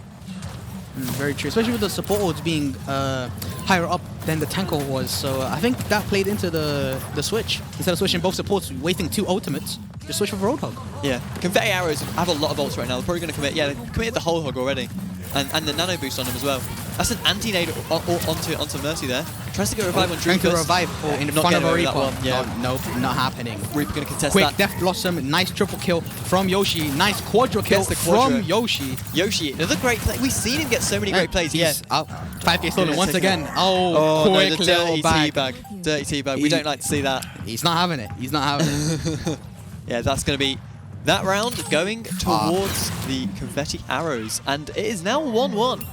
Very true, especially with the support wards being higher up than the tank ult was. So I think that played into the switch. Instead of switching both supports, wasting 2 ultimates, just switch for Roadhog. Yeah, Confetti Arrows have a lot of ults right now. They're probably going to commit. Yeah, they committed the whole hog already, and the nano boost on him as well. That's an anti-nade onto Mercy there. Tries to get a revive on Dreyfus. Trying to revive in front of a Reaper. Yeah. Nope, not happening. Reaper going to contest Quick that. Death Blossom, nice triple kill from Yoshi. Nice quadra kill from Yoshi. Yoshi, another great play. We've seen him get so many great plays. Yeah. 5k stolen once again. Quick little bag. Dirty teabag. We don't like to see that. He's not having it. He's not having it. Yeah, that's going to be that round going towards the Confetti Arrows. And it is now 1-1.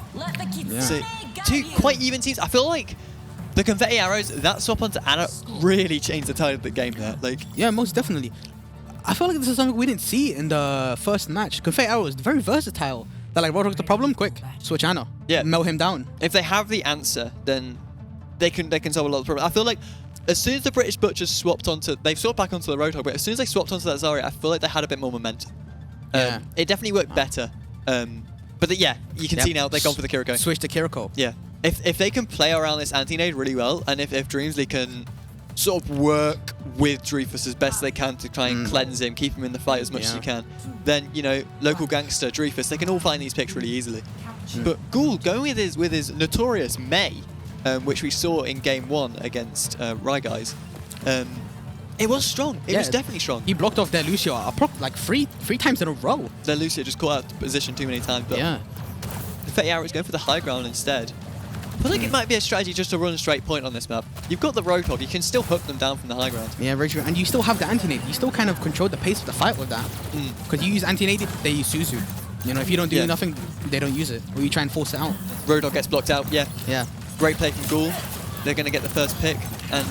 Yeah. So 2 quite even teams. I feel like the Confetti Arrows, that swap onto Ana really changed the tide of the game there. Like, yeah, most definitely. I feel like this is something we didn't see in the first match. Confetti Arrows, very versatile. They're like, Roadhog's the problem? Quick, switch Ana. Yeah. Melt him down. If they have the answer, then they can solve a lot of problems. I feel like as soon as the British Butchers swapped onto... They've swapped back onto the Roadhog, but as soon as they swapped onto that Zarya, I feel like they had a bit more momentum. Yeah. It definitely worked better. But yeah, you can see now they've gone for the Kiriko. Switch to Kiriko. Yeah. If they can play around this anti-nade really well, and if Dreamsley can sort of work with Dreyfus as best they can to try and cleanse him, keep him in the fight as much as you can, then, you know, local gangster, Dreyfus, they can all find these picks really easily. But Ghoul going with his notorious May, which we saw in game 1 against Rye Guys, it was strong. It was definitely strong. He blocked off their Lucio like three times in a row. Their Lucio just caught out of position too many times. But yeah. Confetti Arrows going for the high ground instead. I feel like it might be a strategy just to run straight point on this map. You've got the Roadhog, you can still hook them down from the high ground. Yeah, very true. And you still have the anti-nade. You still kind of control the pace of the fight with that. Because you use anti-nade, they use Suzu. You know, if you don't do nothing, they don't use it. Or you try and force it out. Roadhog gets blocked out, yeah. Yeah. Great play from Ghoul. They're going to get the first pick. And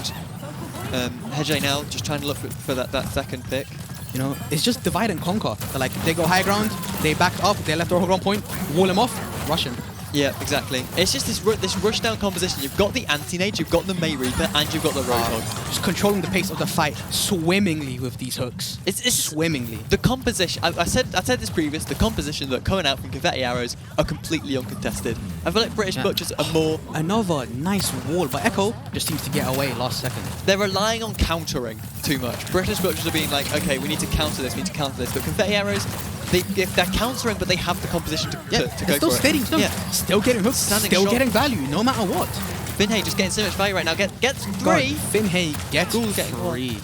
Hedge now just trying to look for that second pick. You know, it's just divide and conquer. They're like, they go high ground, they back up, they left the Roadhog on point, wall him off, rush him. Yeah, exactly. It's just this rush down composition. You've got the anti-nade, you've got the May Reaper, and you've got the Roadhog. Just controlling the pace of the fight swimmingly with these hooks. It's swimmingly. The composition. I said this previous. The composition that coming out from Confetti Arrows are completely uncontested. I feel like British Butchers are more. Another nice wall, but Echo just seems to get away last second. They're relying on countering too much. British Butchers are being like, okay, we need to counter this, we need to counter this. But Confetti Arrows, they're countering, but they have the composition to go still for steady, it. Still getting hooked, still getting value, no matter what. Finhay just getting so much value right now. Gets three. Finhay gets Ghoul's getting three.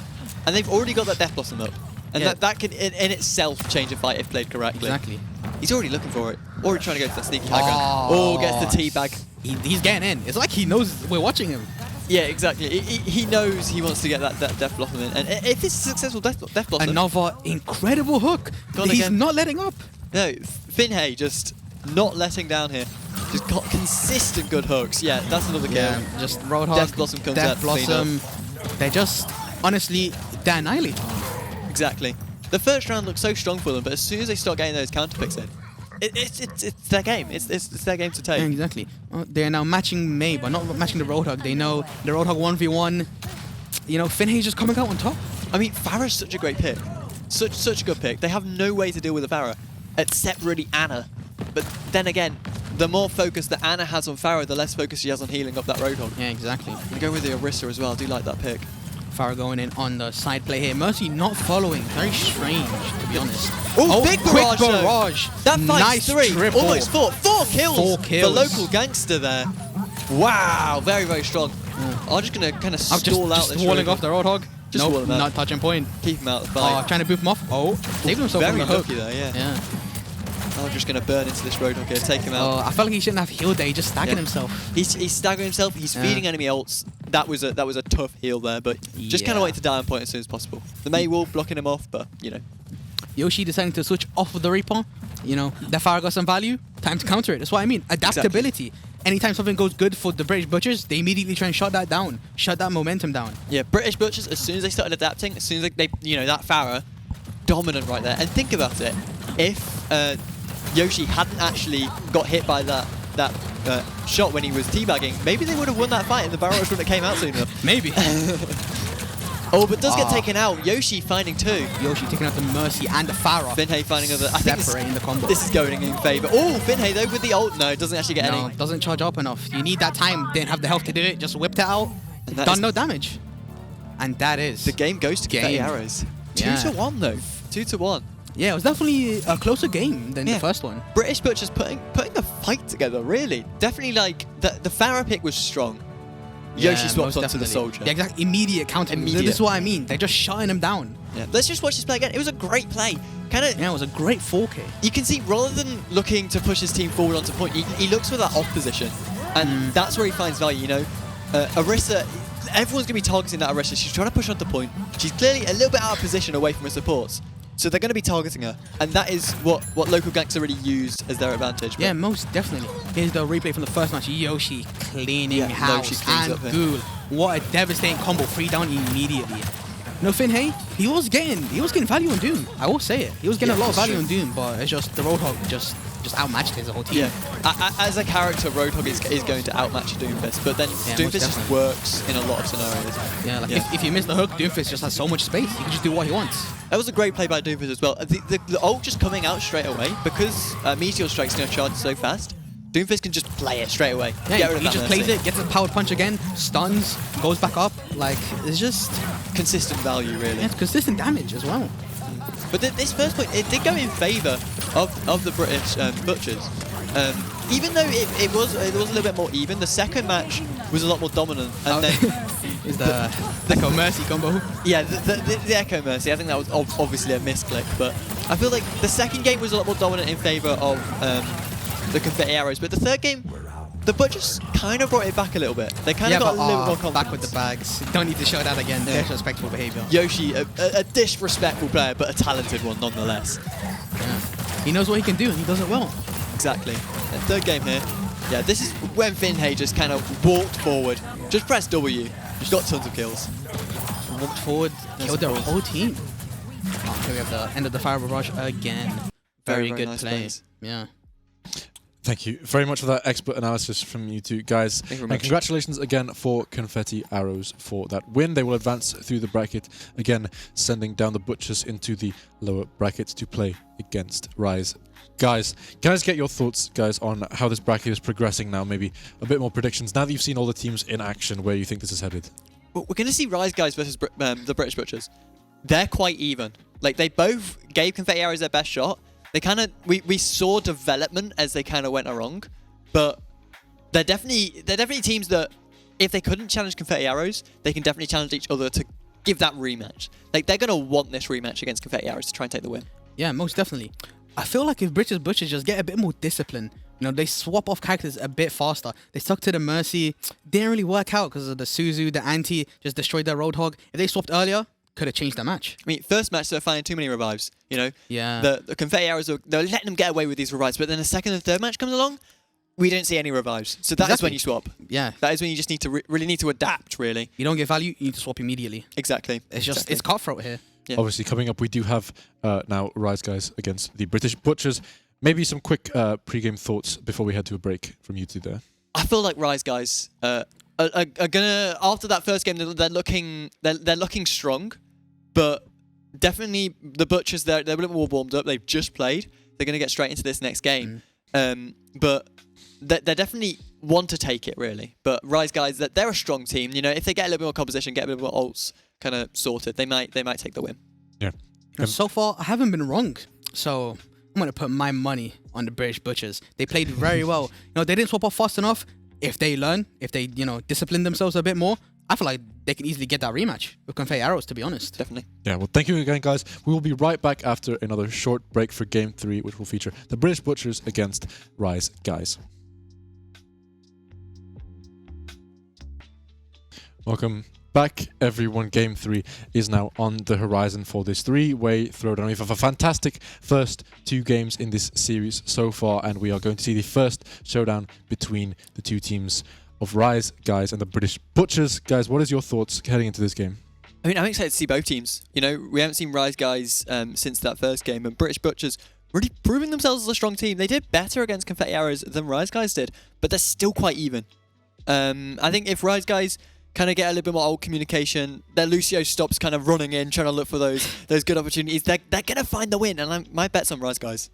And they've already got that Death Blossom up. And that can, in itself, change a fight if played correctly. Exactly. He's already looking for it. Already trying to go for that sneaky high ground. Oh, gets the teabag. He's getting in. It's like he knows we're watching him. Yeah, exactly. He knows he wants to get that Death Blossom in. And if it's a successful Death Blossom... Another incredible hook. He's not letting up. No, Finhay just not letting down here. Just got consistent good hooks. Yeah, that's another game. Just Roadhog, Death Blossom comes out. Death Blossom. They just, honestly, they annihilate. Exactly. The first round looks so strong for them, but as soon as they start getting those counter picks in, it's their game. It's their game to take. Yeah, exactly. They're now matching May, but not matching the Roadhog. They know the Roadhog 1v1. You know, Finhay's just coming out on top. I mean, Farah's such a great pick. Such a good pick. They have no way to deal with a Farah, except really Anna. But then again, the more focus that Anna has on Farah, the less focus she has on healing up that Roadhog. Yeah, exactly. I'm going with the Orisa as well. I do like that pick. Farah going in on the side play here. Mercy not following. Very strange, to be honest. Oh, big barrage, quick barrage. That fight's nice 3. Triple. Almost 4. 4 kills. 4 kills. The local gangster there. Wow, very, very strong. I'm just going to kind of stall out this just walling Roadhog. off the Roadhog. Just wall him out. Not touching point. Keep him out of the fight. Trying to boof him off. Oh, saved himself very from the hook. lucky there, yeah. Yeah. I'm just going to burn into this Roadhog here, take him out. I felt like he shouldn't have healed there. He just staggered himself. He's staggering himself. He's feeding enemy ults. That was a tough heal there, but just kind of wait to die on point as soon as possible. The May wall blocking him off, but you know. Yoshi deciding to switch off of the Reaper. You know, the Farah got some value. Time to counter it. That's what I mean. Adaptability. Exactly. Anytime something goes good for the British Butchers, they immediately try and shut that down. Shut that momentum down. Yeah, British Butchers, as soon as they started adapting, as soon as they you know, that Farah, dominant right there. And think about it. If Yoshi hadn't actually got hit by that shot when he was teabagging, maybe they would have won that fight and the barrage would have came out sooner. Maybe. Oh, but does get taken out. Yoshi finding 2. Yoshi taking out the Mercy and the Farah. Finhay finding other. I think separating the combo. This is going in favour. Oh, Finhay though with the ult. No, doesn't actually get any. Doesn't charge up enough. You need that time. Didn't have the health to do it. Just whipped it out. Done no damage. And that is the game goes to Confetti Arrows. 2-1 though. 2-1. Yeah, it was definitely a closer game than the first one. British Butchers putting a fight together, really. Definitely like the Farah pick was strong. Yoshi swaps onto the soldier. Yeah, exactly. Immediate counter. This is what I mean. They're just shutting him down. Yeah. Let's just watch this play again. It was a great play. Yeah, it was a great 4K. You can see rather than looking to push his team forward onto point, he looks for that off position. And that's where he finds value, you know. Orisa, everyone's going to be targeting that Orisa. She's trying to push onto point. She's clearly a little bit out of position away from her supports. So they're going to be targeting her. And that is what local ganks are really used as their advantage. Yeah, most definitely. Here's the replay from the first match. Yoshi cleaning house and Ghoul. What a devastating combo. 3 down immediately. No, Finhay, he was getting value on Doom. I will say it. He was getting a lot of value on Doom, but it's just the Roadhog just outmatched his whole team. Yeah. As a character, Roadhog is going to outmatch Doomfist, but then Doomfist just works in a lot of scenarios. Yeah, like if you miss the hook, Doomfist just has so much space. He can just do what he wants. That was a great play by Doomfist as well. The ult just coming out straight away, because Meteor Strike's going to charge so fast, Doomfist can just play it straight away. Yeah, he just plays it, gets a powered punch again, stuns, goes back up. Like, it's just consistent value, really. Yeah, it's consistent damage as well. But this first point, it did go in favour of the British Butchers. Even though it was a little bit more even, the second match was a lot more dominant. And then is the Echo Mercy combo. Yeah, the Echo Mercy. I think that was obviously a misclick, but I feel like the second game was a lot more dominant in favour of the confetti arrows. But the third game, the Butchers kind of brought it back a little bit. They kind of got a little more confidence. Back with the bags. Don't need to show that again. Disrespectful behavior. Yoshi, a disrespectful player, but a talented one nonetheless. Yeah. He knows what he can do, and he does it well. Exactly. And third game here. Yeah, this is when Finhay just kind of walked forward. Just press W. Just got tons of kills. Walked forward, killed their whole team. Oh, here we have the end of the fire barrage again. Very good nice play. plays. Yeah. Thank you very much for that expert analysis from you two guys. Thank you very And much. congratulations again for Confetti Arrows for that win. They will advance through the bracket, again sending down the Butchers into the lower brackets to play against Rise. Guys, can I just get your thoughts, guys, on how this bracket is progressing now? Maybe a bit more predictions. Now that you've seen all the teams in action, where you think this is headed? Well, we're going to see Rise Guys versus the British Butchers. They're quite even. Like, they both gave Confetti Arrows their best shot. They kind of we saw development as they kind of went along, but they're definitely teams that if they couldn't challenge Confetti Arrows, they can definitely challenge each other to give that rematch. Like, they're gonna want this rematch against Confetti Arrows to try and take the win. Yeah, most definitely. I feel like if British Butchers just get a bit more discipline, you know, they swap off characters a bit faster. They stuck to the Mercy, didn't really work out because of the Suzu, the Anti, just destroyed their Roadhog. If they swapped earlier, could have changed the match. I mean, first match they're finding too many revives. You know, Yeah. the Confetti Arrows they're letting them get away with these revives, but then the second and third match comes along, we don't see any revives. So that is when you swap. Yeah. That is when you just need to really need to adapt. Really. You don't get value, you need to swap immediately. Exactly. It's just Exactly. it's cutthroat here. Yeah. Obviously, coming up, we do have now Rise Guys against the British Butchers. Maybe some quick pre-game thoughts before we head to a break from you two there. I feel like Rise Guys are gonna, after that first game, they're looking strong, but definitely the Butchers they're a little more warmed up. They've just played. They're gonna get straight into this next game, but they definitely want to take it really. But Rise Guys, they're a strong team. You know, if they get a little bit more composition, get a bit more ults kind of sorted, they might take the win. Yeah. So far, I haven't been wrong. So I'm going to put my money on the British Butchers. They played very well. You know, they didn't swap off fast enough. If they learn, if they, you know, discipline themselves a bit more, I feel like they can easily get that rematch with Confetti Arrows, to be honest. Definitely. Yeah, well, thank you again, guys. We will be right back after another short break for Game 3, which will feature the British Butchers against Rise Guys. Welcome back, everyone. Game 3 is now on the horizon for this three-way throwdown. We have a fantastic first two games in this series so far, and we are going to see the first showdown between the two teams of Rise Guys and the British Butchers. Guys, what is your thoughts heading into this game? I mean, I'm excited to see both teams. You know, we haven't seen Rise Guys since that first game, and British Butchers really proving themselves as a strong team. They did better against Confetti Arrows than Rise Guys did, but they're still quite even. I think if Rise Guys kind of get a little bit more old communication, their Lucio stops kind of running in, trying to look for those good opportunities, they're going to find the win, and my bet's on Rise Guys.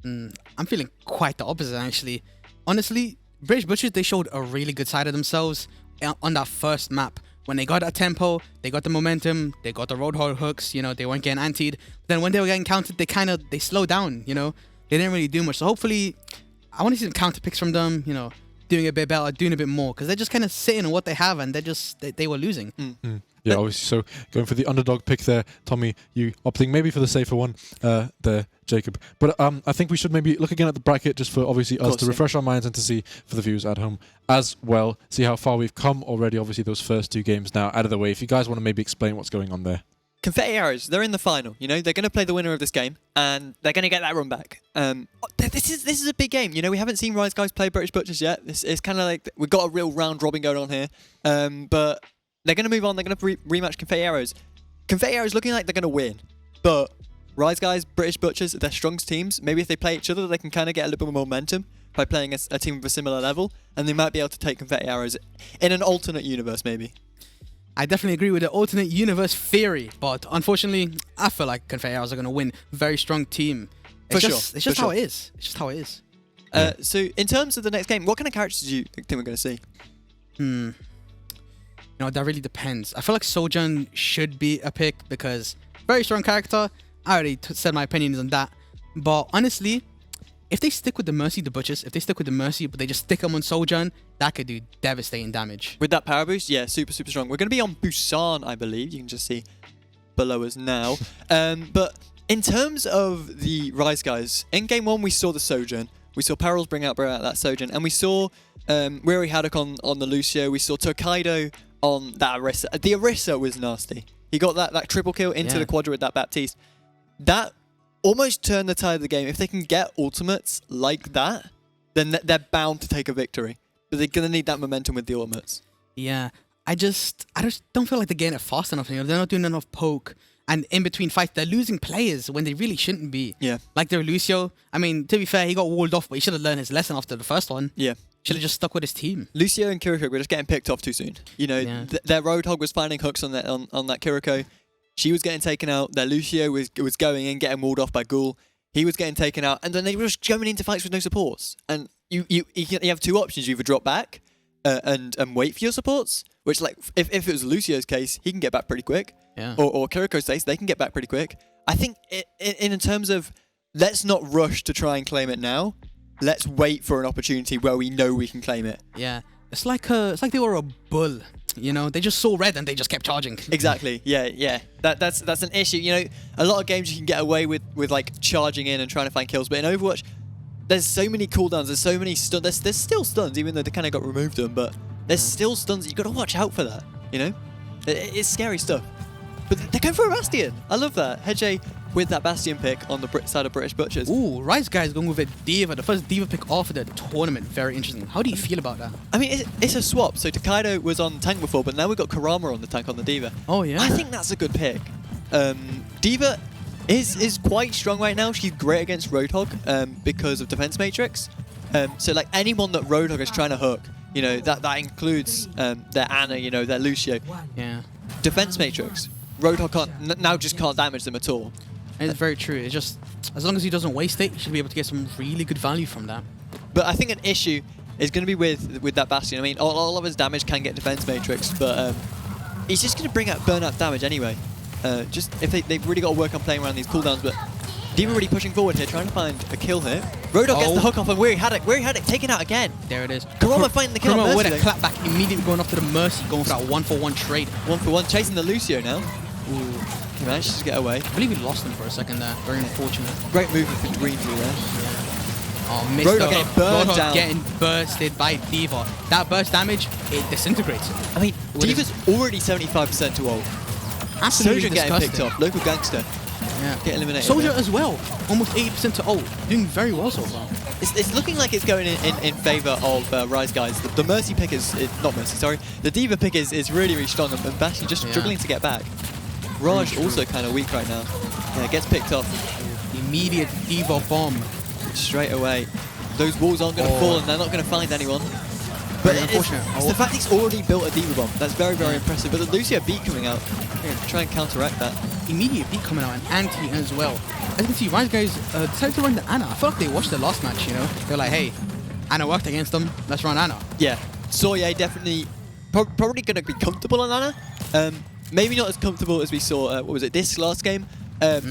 I'm feeling quite the opposite, actually. Honestly, British Butchers, they showed a really good side of themselves on that first map. When they got that tempo, they got the momentum, they got the Roadhog hooks, you know, they weren't getting antied. Then when they were getting countered, they slowed down, you know. They didn't really do much. So hopefully, I want to see some counter picks from them, you know, doing a bit better, doing a bit more, because they're just kind of sitting on what they have, and they were losing. Yeah, obviously. So going for the underdog pick there, Tommy, you opting maybe for the safer one there, Jacob. But I think we should maybe look again at the bracket just for obviously us to refresh our minds and to see for the viewers at home as well, see how far we've come already. Obviously, those first two games now out of the way. If you guys want to maybe explain what's going on there. Confetti Arrows, they're in the final. You know, they're going to play the winner of this game, and they're going to get that run back. This is a big game. You know, we haven't seen Rise Guys play British Butchers yet. It's kind of like we've got a real round robin going on here. But they're going to move on. They're going to rematch Confetti Arrows. Confetti Arrows looking like they're going to win, but Rise Guys, British Butchers, they're strong teams. Maybe if they play each other, they can kind of get a little bit more momentum by playing a team of a similar level, and they might be able to take Confetti Arrows in an alternate universe, maybe. I definitely agree with the alternate universe theory, but unfortunately, I feel like Confetti Arrows are going to win. Very strong team. It's just how it is. It's just how it is. So in terms of the next game, what kind of characters do you think we're going to see? You know, that really depends. I feel like Sojourn should be a pick because very strong character. I already said my opinions on that. But honestly, if they stick with the Mercy, the Butchers, if they stick with the Mercy, but they just stick them on Sojourn, that could do devastating damage. With that power boost, yeah, super, super strong. We're going to be on Busan, I believe. You can just see below us now. But in terms of the Rise Guys, in Game 1, we saw the Sojourn. We saw Perils bring out that Sojin, and we saw Weary Haddock on the Lucio. We saw Tokaido on that Orisa. The Orisa was nasty. He got that triple kill into the Quadra with that Baptiste. That almost turned the tide of the game. If they can get ultimates like that, then they're bound to take a victory. But they're going to need that momentum with the ultimates. Yeah. I just don't feel like they're getting it fast enough. You know, they're not doing enough poke. And in between fights, they're losing players when they really shouldn't be. Yeah. Like their Lucio. I mean, to be fair, he got walled off, but he should have learned his lesson after the first one. Yeah. Should have just stuck with his team. Lucio and Kiriko were just getting picked off too soon. You know, their Roadhog was finding hooks on that Kiriko. She was getting taken out. Their Lucio was going in, getting walled off by Ghoul. He was getting taken out. And then they were just going into fights with no supports. And you have two options. You either drop back and wait for your supports, which, like, if it was Lucio's case, he can get back pretty quick. Yeah. Or Kiriko's case, they can get back pretty quick. I think in terms of, let's not rush to try and claim it now. Let's wait for an opportunity where we know we can claim it. Yeah. It's like they were a bull. You know, they just saw red and they just kept charging. Exactly. Yeah. That's an issue. You know, a lot of games you can get away with like charging in and trying to find kills, but in Overwatch, there's so many cooldowns. There's so many stuns. There's still stuns, even though they kind of got removed them. But there's still stuns. You got to watch out for that. You know, it's scary stuff. But they're going for a Bastion. I love that. Hedge with that Bastion pick on the side of British Butchers. Ooh, Rise Guys going with a Diva. The first Diva pick off of the tournament. Very interesting. How do you feel about that? I mean, it's a swap. So Tokaido was on tank before, but now we've got Karama on the tank on the Diva. Oh, yeah. I think that's a good pick. Diva is quite strong right now. She's great against Roadhog because of defense matrix. So like anyone that Roadhog is trying to hook, you know, that includes their Ana, you know, their Lucio. Yeah. Defense matrix. Roadhog can't damage them at all. It's very true. It's just, as long as he doesn't waste it, he should be able to get some really good value from that. But I think an issue is going to be with that Bastion. I mean, all of his damage can get defense matrix, but he's just going to bring out burnout damage anyway. Just if they've really got to work on playing around these cooldowns, but Diva really pushing forward here, trying to find a kill here. Roadhog gets the hook off and Weary Haddock taken out again. There it is. Karama finding the kill on Mercy. With a clap back, immediately going off to the Mercy, going for that 1-for-1 trade. 1-for-1, chasing the Lucio now. Ooh. He managed to get away. I believe we lost him for a second there. Very unfortunate. Great movement from Green there. Yeah. Oh, missed Roadhog getting burned down. Getting bursted by Diva. That burst damage, it disintegrates. I mean, Diva's already 75% to ult. Absolutely Sojin getting picked off. Local gangster. Yeah. Get eliminated. Soldier as well. Almost 80% to ult. Doing very well so far. It's looking like it's going in favour of Rise Guys. The Mercy pick is not Mercy, sorry. The Diva pick is really, really strong, and Bastion just struggling to get back. Raj also kind of weak right now. Yeah, gets picked off. Immediate Diva bomb. Straight away. Those walls aren't going to fall and they're not going to find anyone. But it's the fact he's already built a Diva bomb. That's very, very impressive. But the Lucio beat coming out. Yeah, try and counteract that. Immediate beat coming out and anti as well. As you can see, Rise Guys decided to run the Ana. I feel like they watched the last match, you know. They're like, hey, Ana worked against them. Let's run Ana. Yeah. Soye definitely probably going to be comfortable on Ana. Maybe not as comfortable as we saw, what was it, this last game,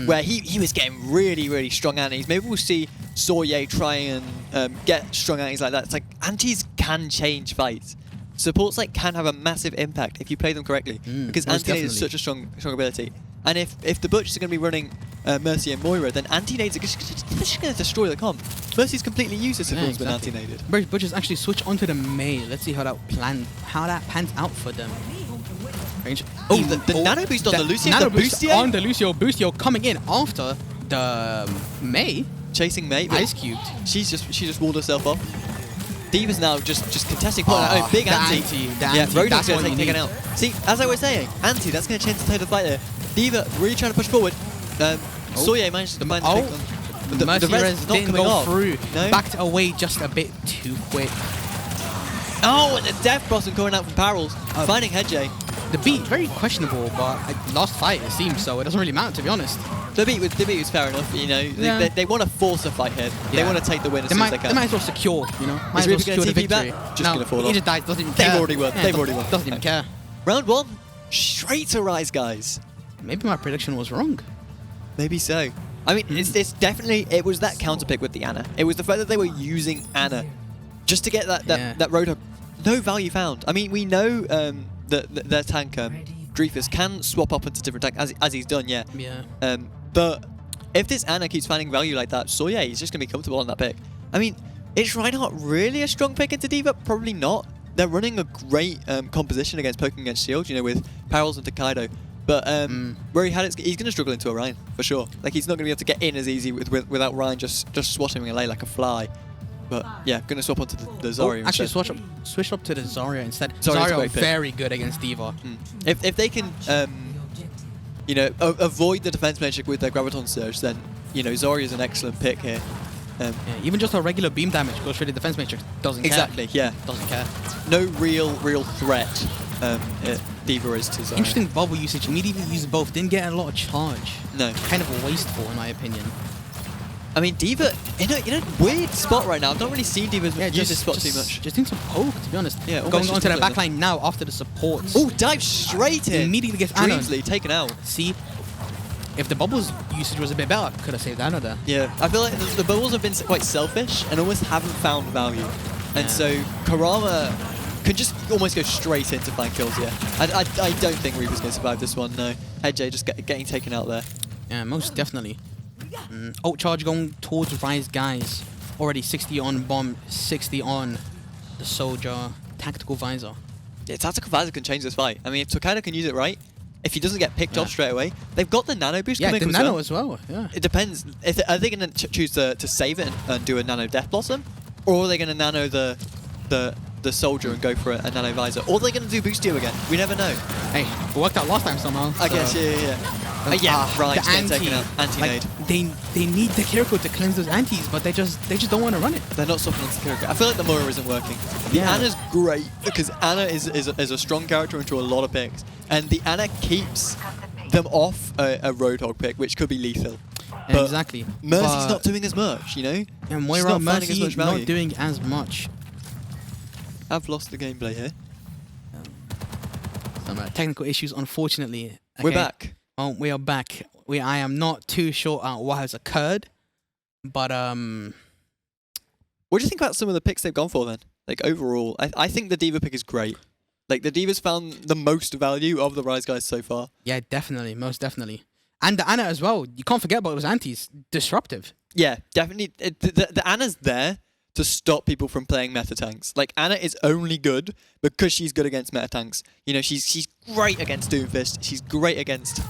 where he was getting really, really strong antis. Maybe we'll see Soye try and get strong antis like that. It's like, antis can change fights. Supports like can have a massive impact if you play them correctly, because anti-nade is such a strong ability. And if the Butchers are going to be running Mercy and Moira, then anti-nades are just going to destroy the comp. Mercy's completely useless if it's been anti-naded. Butchers actually switch onto the Mei. Let's see how that pans out for them. Oh, the nano boost on the Lucio. Nano boost on the Lucio. Boostio coming in after the Mei. Chasing Mei. Ice cubed. She just walled herself off. Diva's now just contesting. Big anti. Yeah, Roadhog's going to take taken out. See, as I was saying, anti, that's going to change the tone of the fight there. Diva really trying to push forward. Soye managed to find the Mercy res not didn't coming go off. through. No? Backed away just a bit too quick. Oh, and the Death Blossom coming out from Parrels. Finding Hedge. The beat, very questionable, but last fight it seems so. It doesn't really matter, to be honest. The beat was fair enough, you know. Yeah. They want to force a fight here. They want to take the win as soon as they can. They might as well secure, you know. Might as well secure the victory. Just going to fall off. He just dies, doesn't even care. They've already won. They've already won. Doesn't even care. Round 1, straight to Rise Guys. Maybe my prediction was wrong. Maybe so. I mean, it's definitely, it was that counter pick with the Ana. It was the fact that they were using Ana just to get that Roadhog. No value found. I mean, we know that their tank, Dreyfus, can swap up into different tanks, as he's done, yeah. But if this Ana keeps finding value like that, Soye is just going to be comfortable on that pick. I mean, Is Reinhardt really a strong pick into D.Va? Probably not. They're running a great composition against poking against shield, with Perils and Tokaido. But where he had it, he's going to struggle into a Ryan, for sure. Like, he's not going to be able to get in as easy without Ryan just swatting him away like a fly. But yeah, going to swap onto the Zarya Actually, instead. switch up to the Zarya instead. Zarya's a Zarya great pick. very good against D.Va. If they can, avoid the defense magic with their Graviton Surge, then, Zarya is an excellent pick here. Yeah, even just a regular beam damage goes for the defense matrix. Doesn't care. Exactly, yeah. Doesn't care. No real threat D.Va is to Zarya. Interesting bubble usage. Immediately used both. Didn't get a lot of charge. No. Kind of wasteful, in my opinion. I mean, D.Va, in a weird spot right now. I've not really seen D.Va use this spot too much. Just doing some poke, to be honest. Yeah, going onto the backline now after the supports. Oh, dive straight in. Immediately gets Ana. Dreamsly taken out. See, if the bubbles usage was a bit better, could have saved Ana there. Yeah, I feel like the bubbles have been quite selfish and almost haven't found value. And so Karama can just almost go straight in to find kills here. I don't think Reaper's going to survive this one, no. HJ just getting taken out there. Yeah, most definitely. Ult charge going towards Rise guys. Already 60 on bomb, 60 on the soldier. Tactical visor. Yeah, Tactical Visor can change this fight. I mean, if Tokaido can use it right, if he doesn't get picked off straight away, they've got the nano boost coming the as nano well. as well. Yeah. It depends. Are they going to choose to save it and do a nano Death Blossom? Or are they going to nano the soldier and go for a nano visor? Or are they going to do Boostio again? We never know. Hey, it worked out last time somehow. I guess, yeah. Ryan's getting taken out. Anti-nade. Like, they need the Kiriko to cleanse those antis, but they just don't want to run it. They're not stopping on Kiriko. I feel like the Moira isn't working. The Ana's great because Ana is a strong character into a lot of picks, and the Ana keeps them off a Roadhog pick, which could be lethal. Yeah, exactly. Mercy's not doing as much, Yeah, Moira, She's not finding Mercy as much value. not doing as much. I've lost the gameplay here. Some technical issues, unfortunately. We're Okay. back. Oh, we are back. I am not too sure what has occurred, but What do you think about some of the picks they've gone for then? Like overall, I think the D.Va pick is great. Like the D.Va's found the most value of the Rise guys so far. yeah, definitely, most definitely. And the Ana as well. You can't forget about those antis. Disruptive. Yeah, definitely. The Ana's there to stop people from playing meta tanks. Like Ana is only good because she's good against meta tanks. She's great against Doomfist. She's great against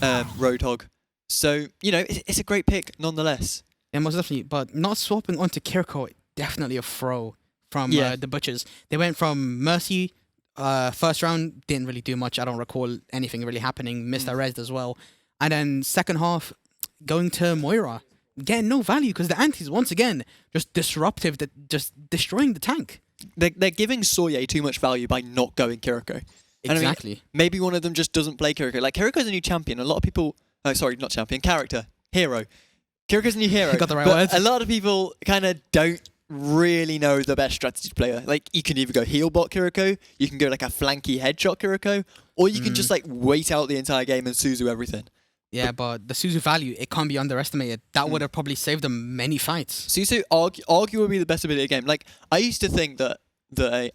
Roadhog. So it's a great pick nonetheless. Yeah, most definitely. But not swapping onto Kiriko, definitely a throw from the Butchers. They went from Mercy. First round didn't really do much. I don't recall anything really happening. Missed a res as well. And then second half, going to Moira. Getting no value because the antis, once again, just disruptive, just destroying the tank. They're giving Soye too much value by not going Kiriko. Exactly. I mean, maybe one of them just doesn't play Kiriko. Like, Kiriko's a new champion. A lot of people... Oh, sorry, not champion. Character. Hero. Kiriko's a new hero. Got the right but words. A lot of people kind of don't really know the best strategy player. Like, you can either go heal bot Kiriko, you can go like a flanky headshot Kiriko, or you can just like wait out the entire game and Suzu everything. Yeah, but the Suzu value, it can't be underestimated. That would have probably saved them many fights. Suzu arguably the best ability in the game. Like, I used to think that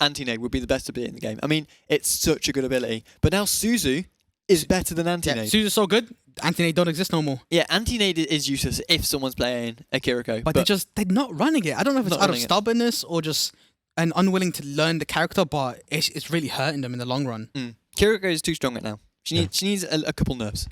Anti-Nade would be the best ability in the game. I mean, it's such a good ability. But now Suzu is better than Anti-Nade. Yeah, Suzu's so good, Anti-Nade don't exist no more. Yeah, Anti-Nade is useless if someone's playing a Kiriko. But they're not running it. I don't know if it's out of stubbornness or just an unwilling to learn the character, but it's really hurting them in the long run. Kiriko is too strong right now. She needs a couple nerfs.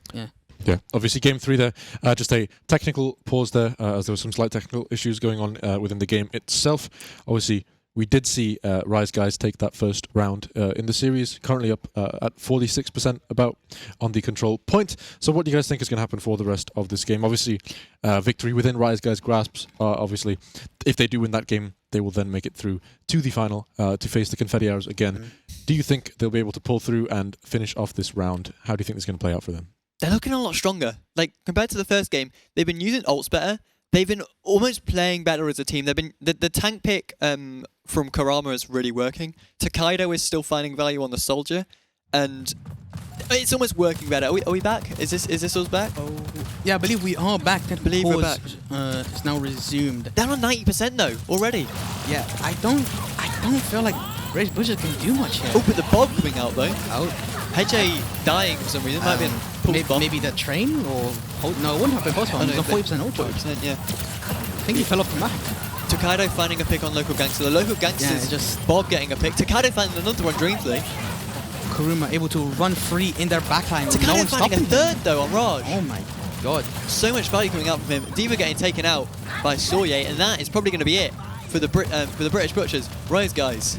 Yeah, obviously game 3 there, just a technical pause there as there were some slight technical issues going on within the game itself. Obviously, we did see Rise guys take that first round in the series, currently up at 46% about on the control point. So what do you guys think is going to happen for the rest of this game? Obviously, victory within Rise guys' grasps. Obviously, if they do win that game, they will then make it through to the final to face the Confetti Arrows again. Do you think they'll be able to pull through and finish off this round? How do you think this is going to play out for them? They're looking a lot stronger. Like, compared to the first game, they've been using ults better. They've been almost playing better as a team. They've been the tank pick from Karama is really working. Tokaido is still finding value on the soldier, and it's almost working better. Are we back? Is this us back? Oh. Yeah, I believe we are back. I believe we're back. It's now resumed. Down on 90% though already. Yeah, I don't feel like Rage Butcher can do much here. Oh, but the bomb coming out though. Out. HJ dying for some reason. Might be a bomb. Maybe the train or no, it wouldn't have been both bombs. It's a 40% ult charge. 40%, yeah. I think he fell off the map. Takedo finding a pick on local gangster. The local gangsters, just Bob getting a pick. Takedo finding another one dreamfully. Kuruma able to run free in their backline. Takedo No one finding a stopping third him. though on Raj. Oh my god. So much value coming out from him. Diva getting taken out by Sawyer, and that is probably going to be it for the British Butchers. Rise guys,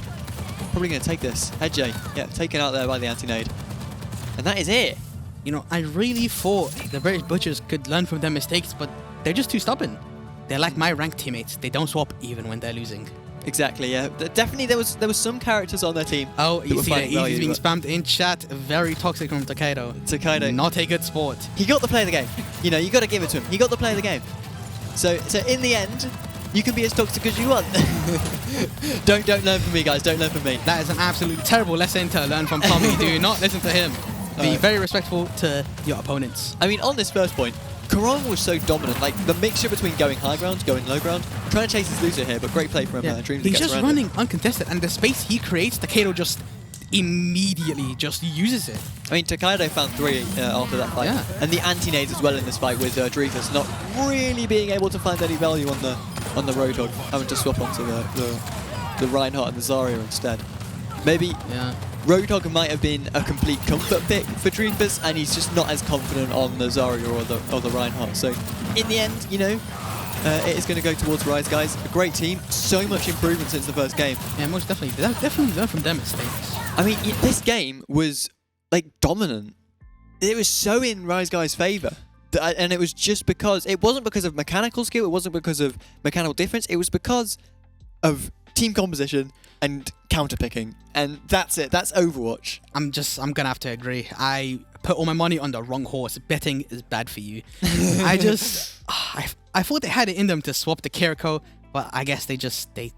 probably going to take this. Head J, yeah, taken out there by the anti-nade. And that is it. You know, I really thought the British Butchers could learn from their mistakes, but they're just too stubborn. They're like my ranked teammates. They don't swap even when they're losing. Exactly, yeah. Definitely there was some characters on their team. Oh, that you were see that finding value, he's being but spammed in chat. Very toxic from Takedo. Takedo. Not a good sport. He got the play of the game. You know, you got to give it to him. He got the play of the game. So in the end, you can be as toxic as you want. Don't learn from me, guys. Don't learn from me. That is an absolutely terrible lesson to learn from Tommy. Do not listen to him. Be very respectful to your opponents. I mean, on this first point, Kurama was so dominant. Like, the mixture between going high ground, going low ground, trying to chase his loser here, but great play from Dreams. He's just running uncontested, and the space he creates, Takedo just immediately just uses it. I mean, Takedo found 3 after that fight. Yeah. And the anti-nades as well in this fight with Dreyfus not really being able to find any value on the Roadhog, having to swap onto the Reinhardt and the Zarya instead. Maybe Yeah. Roadhog might have been a complete comfort pick for Dreyfus, and he's just not as confident on the Zarya or the Reinhardt. So in the end, you know, it is going to go towards Rise guys. A great team, so much improvement since the first game. Yeah, most definitely. They definitely learn from their mistakes. I mean, this game was like dominant. It was so in Rise guys' favor. And it was just because, it wasn't because of mechanical skill, it wasn't because of mechanical difference, it was because of team composition and counterpicking. And that's it, that's Overwatch. I'm gonna have to agree. I put all my money on the wrong horse. Betting is bad for you. I thought they had it in them to swap the Kiriko, but I guess they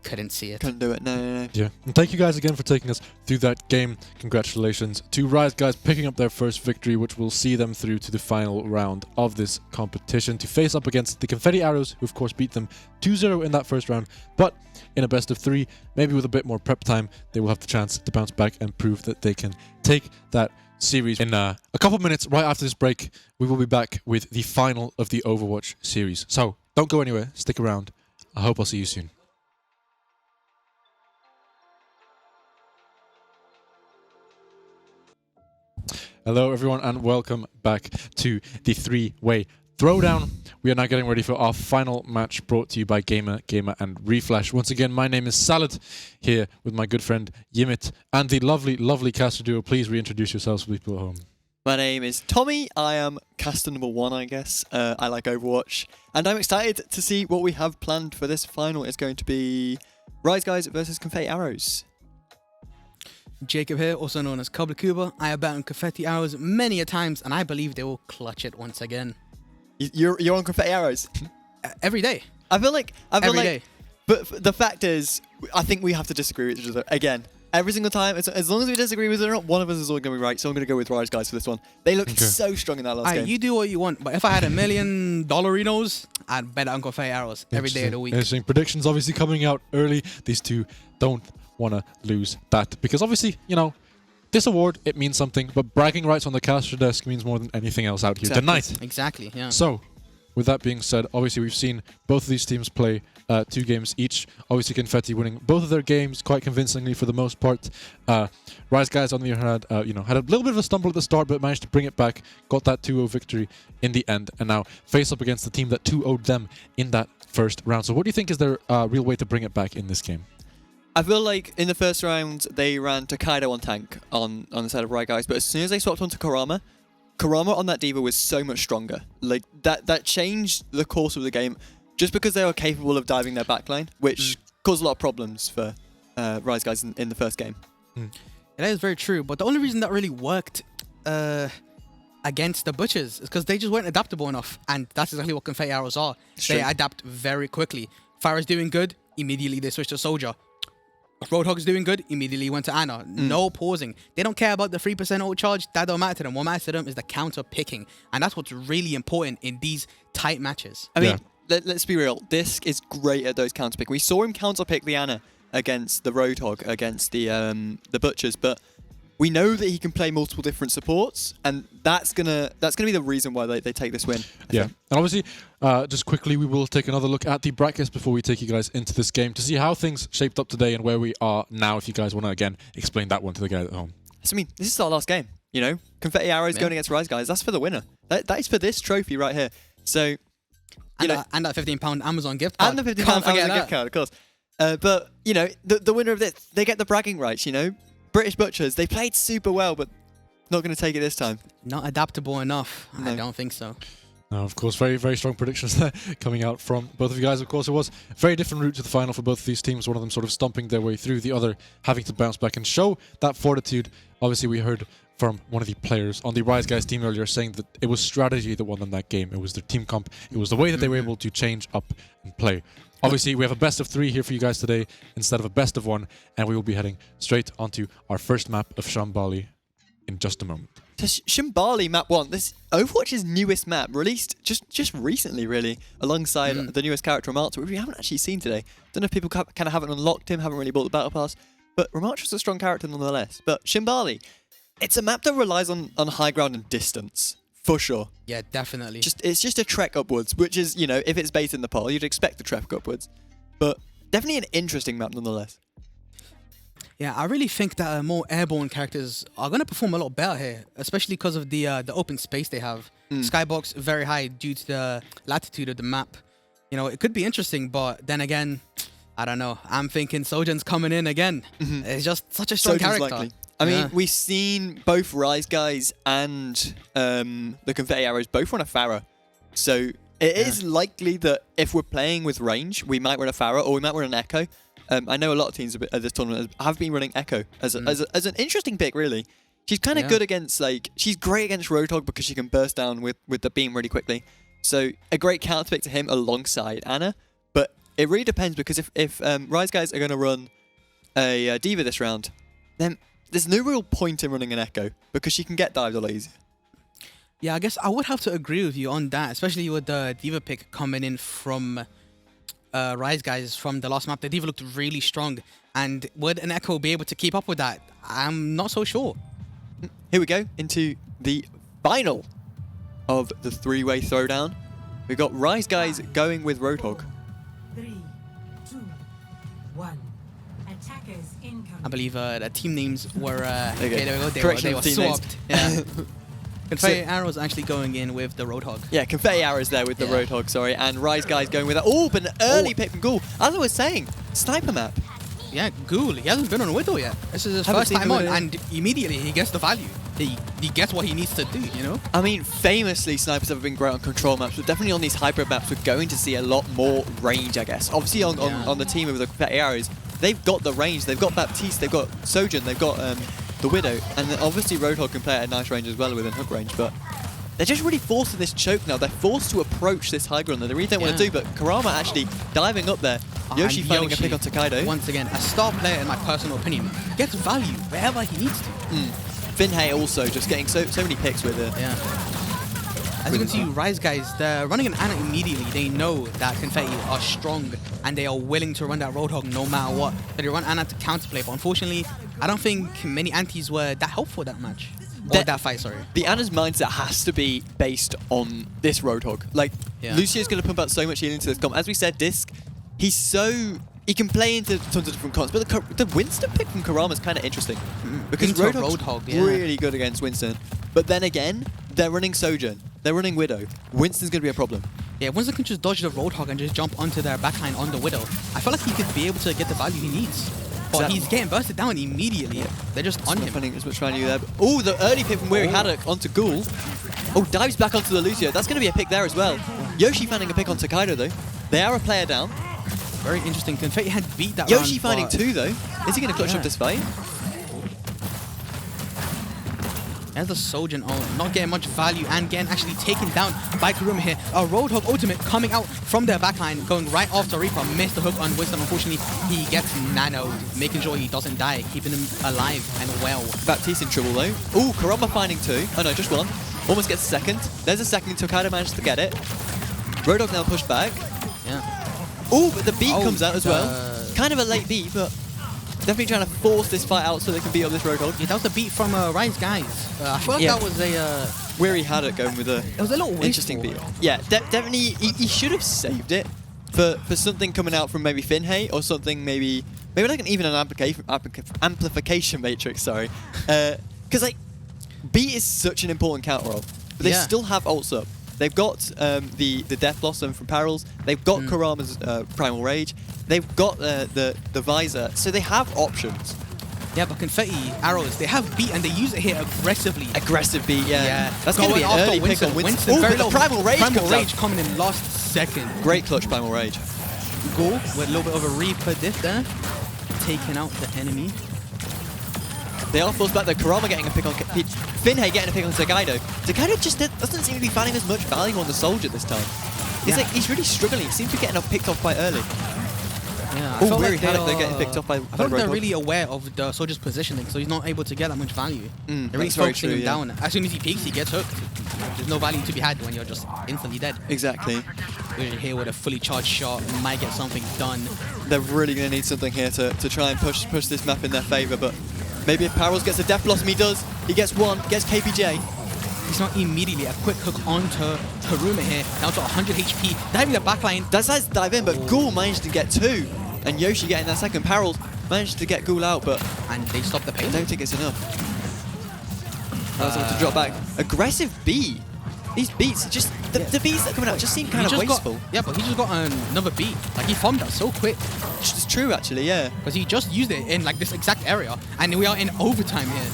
couldn't see it. Couldn't do it, no. Yeah, and thank you guys again for taking us through that game. Congratulations to Rise guys picking up their first victory, which will see them through to the final round of this competition to face up against the Confetti Arrows, who of course beat them 2-0 in that first round. But in a best of 3, maybe with a bit more prep time, they will have the chance to bounce back and prove that they can take that series. In a couple of minutes, right after this break, we will be back with the final of the Overwatch series. So don't go anywhere, stick around. I hope I'll see you soon. Hello everyone and welcome back to the 3-way Throwdown. We are now getting ready for our final match brought to you by Gamer, and Reflash. Once again, my name is Salad, here with my good friend Yimit and the lovely, lovely caster duo. Please reintroduce yourselves for people at home. My name is Tommy. I am caster number 1, I guess. I like Overwatch. And I'm excited to see what we have planned for this final. It's going to be Rise Guys versus Confetti Arrows. Jacob here, also known as Kuba. I have bet on Confetti Arrows many a times, and I believe they will clutch it once again. You're on Confetti Arrows? Every day. I feel like Every day. But the fact is, I think we have to disagree with each other again. Every single time, as long as we disagree with it or not, one of us is always going to be right. So I'm going to go with Rise Guys for this one. They looked so strong in that last game. You do what you want, but if I had $1 million, I'd bet on Confetti Arrows every day of the week. Interesting. Predictions obviously coming out early. These two don't want to lose that because obviously, you know, this award, it means something, but bragging rights on the caster desk means more than anything else out here tonight. Exactly, yeah. So, with that being said, obviously we've seen both of these teams play 2 games each. Obviously Confetti winning both of their games quite convincingly for the most part. Rise Guys on the other hand, had a little bit of a stumble at the start, but managed to bring it back, got that 2-0 victory in the end, and now face up against the team that 2-0'd them in that first round. So what do you think is their real way to bring it back in this game? I feel like in the first round, they ran Takedo on tank on the side of Rise Guys, but as soon as they swapped onto Kurama on that Diva was so much stronger. Like, that changed the course of the game just because they were capable of diving their backline, which caused a lot of problems for Rise Guys in the first game. That is very true, but the only reason that really worked against the Butchers is because they just weren't adaptable enough, and that's exactly what Confetti Arrows are. They adapt very quickly. Pharah's doing good, immediately they switch to Soldier. Roadhog's doing good, immediately went to Ana. No pausing. They don't care about the 3% ult charge. That don't matter to them. What matters to them is the counter picking. And that's what's really important in these tight matches. I mean, let's be real. Disc is great at those counter pick. We saw him counter pick the Ana against the Roadhog, against the Butchers, but We know that he can play multiple different supports, and that's gonna be the reason why they take this win. I Yeah, think. and obviously, just quickly, we will take another look at the brackets before we take you guys into this game to see how things shaped up today and where we are now. If you guys want to again explain that one to the guys at home. So, I mean, this is our last game. You know, Confetti Arrows going against Rise Guys. That's for the winner. That is for this trophy right here. So, and that £15 Amazon gift card. And the £15 Can't forget Amazon gift card, of course. But, you know, the winner of this, they get the bragging rights, you know. British Butchers, they played super well, but not going to take it this time. Not adaptable enough. No. I don't think so. No, of course, very, very strong predictions there coming out from both of you guys. Of course, it was a very different route to the final for both of these teams. One of them sort of stomping their way through, the other having to bounce back and show that fortitude. Obviously, we heard from one of the players on the Rise Guys team earlier saying that it was strategy that won them that game. It was their team comp. It was the way that they were able to change up and play. Obviously, we have a best of 3 here for you guys today instead of a best of 1, and we will be heading straight onto our first map of Shambali in just a moment. So Shambali map 1, this Overwatch's newest map, released just recently, really, alongside the newest character, Ramalta, which we haven't actually seen today. Don't know if people kind of haven't unlocked him, haven't really bought the battle pass, but Ramalta's a strong character nonetheless. But Shambali, it's a map that relies on high ground and distance. For sure. Yeah, definitely. It's just a trek upwards, which is, you know, if it's based in the pole, you'd expect the trek upwards. But definitely an interesting map nonetheless. Yeah, I really think that more airborne characters are going to perform a lot better here, especially because of the open space they have. Skybox very high due to the latitude of the map. You know, it could be interesting, but then again, I don't know. I'm thinking Sojan's coming in again. It's just such a strong Sojan's character. likely. I mean, we've seen both Rise Guys and the Confetti Arrows both run a Pharah. So it is likely that if we're playing with range, we might run a Pharah or we might run an Echo. I know a lot of teams at this tournament have been running Echo as an interesting pick, really. She's kind of good against, she's great against Roadhog because she can burst down with the beam really quickly. So a great counter pick to him alongside Anna. But it really depends because if Rise Guys are going to run a D.Va this round, then there's no real point in running an Echo because she can get dived a lot easier. Yeah, I guess I would have to agree with you on that, especially with the D.Va pick coming in from Rise Guys from the last map. The D.Va looked really strong, and would an Echo be able to keep up with that? I'm not so sure. Here we go into the final of the 3-way throwdown. We've got Rise Guys going with Roadhog. 3, 2, 1. Attackers incoming. I believe the team names were... There you go. okay, there we go. They Correction were of team names. swapped. Yeah. Confetti Arrows actually going in with the Roadhog. Yeah, Confetti Arrows there with the Yeah. Roadhog, sorry, and Rise Guys going with that. Oh, but an early pick from Ghoul. As I was saying, sniper map. Yeah, Ghoul. He hasn't been on Widow yet. This is his Haven't first seen time the on, Widow. and immediately he gets the value. He gets what he needs to do, you know? I mean, famously, snipers have been great on control maps, but definitely on these hybrid maps, we're going to see a lot more range, I guess. Obviously, on the team with the Confetti Arrows, they've got the range. They've got Baptiste, they've got Sojourn, they've got the Widow, and then obviously Roadhog can play at a nice range as well within hook range, but they're just really forced in this choke now. They're forced to approach this high ground that they really don't want to do, but Karama actually diving up there. Yoshi And finding a pick on Takedo. Once again, a star player, in my personal opinion, gets value wherever he needs to. Finhay also just getting so many picks with it. Yeah. As you can see, Rise Guys, they're running an Ana immediately. They know that Confetti are strong and they are willing to run that Roadhog no matter what. So they run Ana to counterplay. But unfortunately, I don't think many antis were that helpful that match. Or that fight, sorry. The Ana's mindset has to be based on this Roadhog. Like, Lucio's going to pump out so much healing into this comp. As we said, Disc, he can play into tons of different comps, but the Winston pick from Karama is kind of interesting. Because Into Roadhog's Roadhog, yeah. really good against Winston. But then again, they're running Sojourn. They're running Widow. Winston's going to be a problem. Yeah, Winston can just dodge the Roadhog and just jump onto their backline on the Widow. I feel like he could be able to get the value he needs. But he's getting bursted down immediately. They're just on him. Finding as much value there. Oh, the early pick from Weary Haddock onto Ghoul. Oh, dives back onto the Lucio. That's going to be a pick there as well. Yoshi finding a pick on Takedo though. They are a player down. Very interesting. Confetti had beat that Yoshi round, finding but 2 though. Is he going to clutch up this fight? There's the Sojourn not getting much value and getting actually taken down by Karuma here. A Roadhog ultimate coming out from their backline, going right after Reaper. Missed the hook on Winston. Unfortunately, he gets nanoed, making sure he doesn't die, keeping him alive and well. Baptiste in trouble though. Oh, Karama finding 2. Oh no, just 1. Almost gets a second. There's a second. Tokaido managed to get it. Roadhog now pushed back. Yeah. Oh, but the beat comes out as well. Kind of a late beat, but definitely trying to force this fight out so they can beat up this Roadhog. Yeah, that was a beat from Rise Guys. I feel like Yeah. that was a... Weary had it going with a it was a little interesting wasteful. beat. Yeah, definitely he should have saved it for something coming out from maybe Finhay or something maybe like even an amplification matrix. Sorry, because like beat is such an important counter ult, but they Yeah. still have ults up. They've got the Death Blossom from Perils. They've got Kurama's Primal Rage. They've got the Visor, so they have options. Yeah, but Confetti Arrows, they have beat and they use it here aggressively. Aggressive beat, yeah. That's going going to be an after early pick on Winston. Ooh, very but the low. Primal Rage Primal comes Rage out. coming in last second. Great clutch Primal Rage. Goal with a little bit of a Reaper diff there. Taking out the enemy. They are forced back though. Kurama getting a pick on Finhay getting a pick on Tokaido. Tokaido just doesn't seem to be finding as much value on the soldier this time. He's like he's really struggling. He seems to be getting picked off quite early. Yeah, I Oh, feel Weary like Haddock, they're getting picked off by I feel like they're Roadhog. really aware of the soldier's positioning, so he's not able to get that much value. They're really that's very focusing true, him yeah. down. As soon as he peeks, he gets hooked. There's no value to be had when you're just instantly dead. Exactly. We're here with a fully charged shot, might get something done. They're really going to need something here to try and push this map in their favour, but maybe if Perils gets a Death Blossom, he does. He gets one, gets KPJ. It's not immediately a quick hook onto Haruma here, down to 100 HP, diving the backline. That's nice to dive in, but Ghoul managed to get two. And Yoshi getting that second. Perils managed to get Ghoul out, but And they stop the I pace. don't think it's enough. That's able to drop back. Aggressive B. These beats, just the beats that are coming out just seem kind of wasteful. Yeah, but he just got another beat. Like he farmed that so quick. Which is true, actually, yeah. Because he just used it in like this exact area. And we are in overtime here.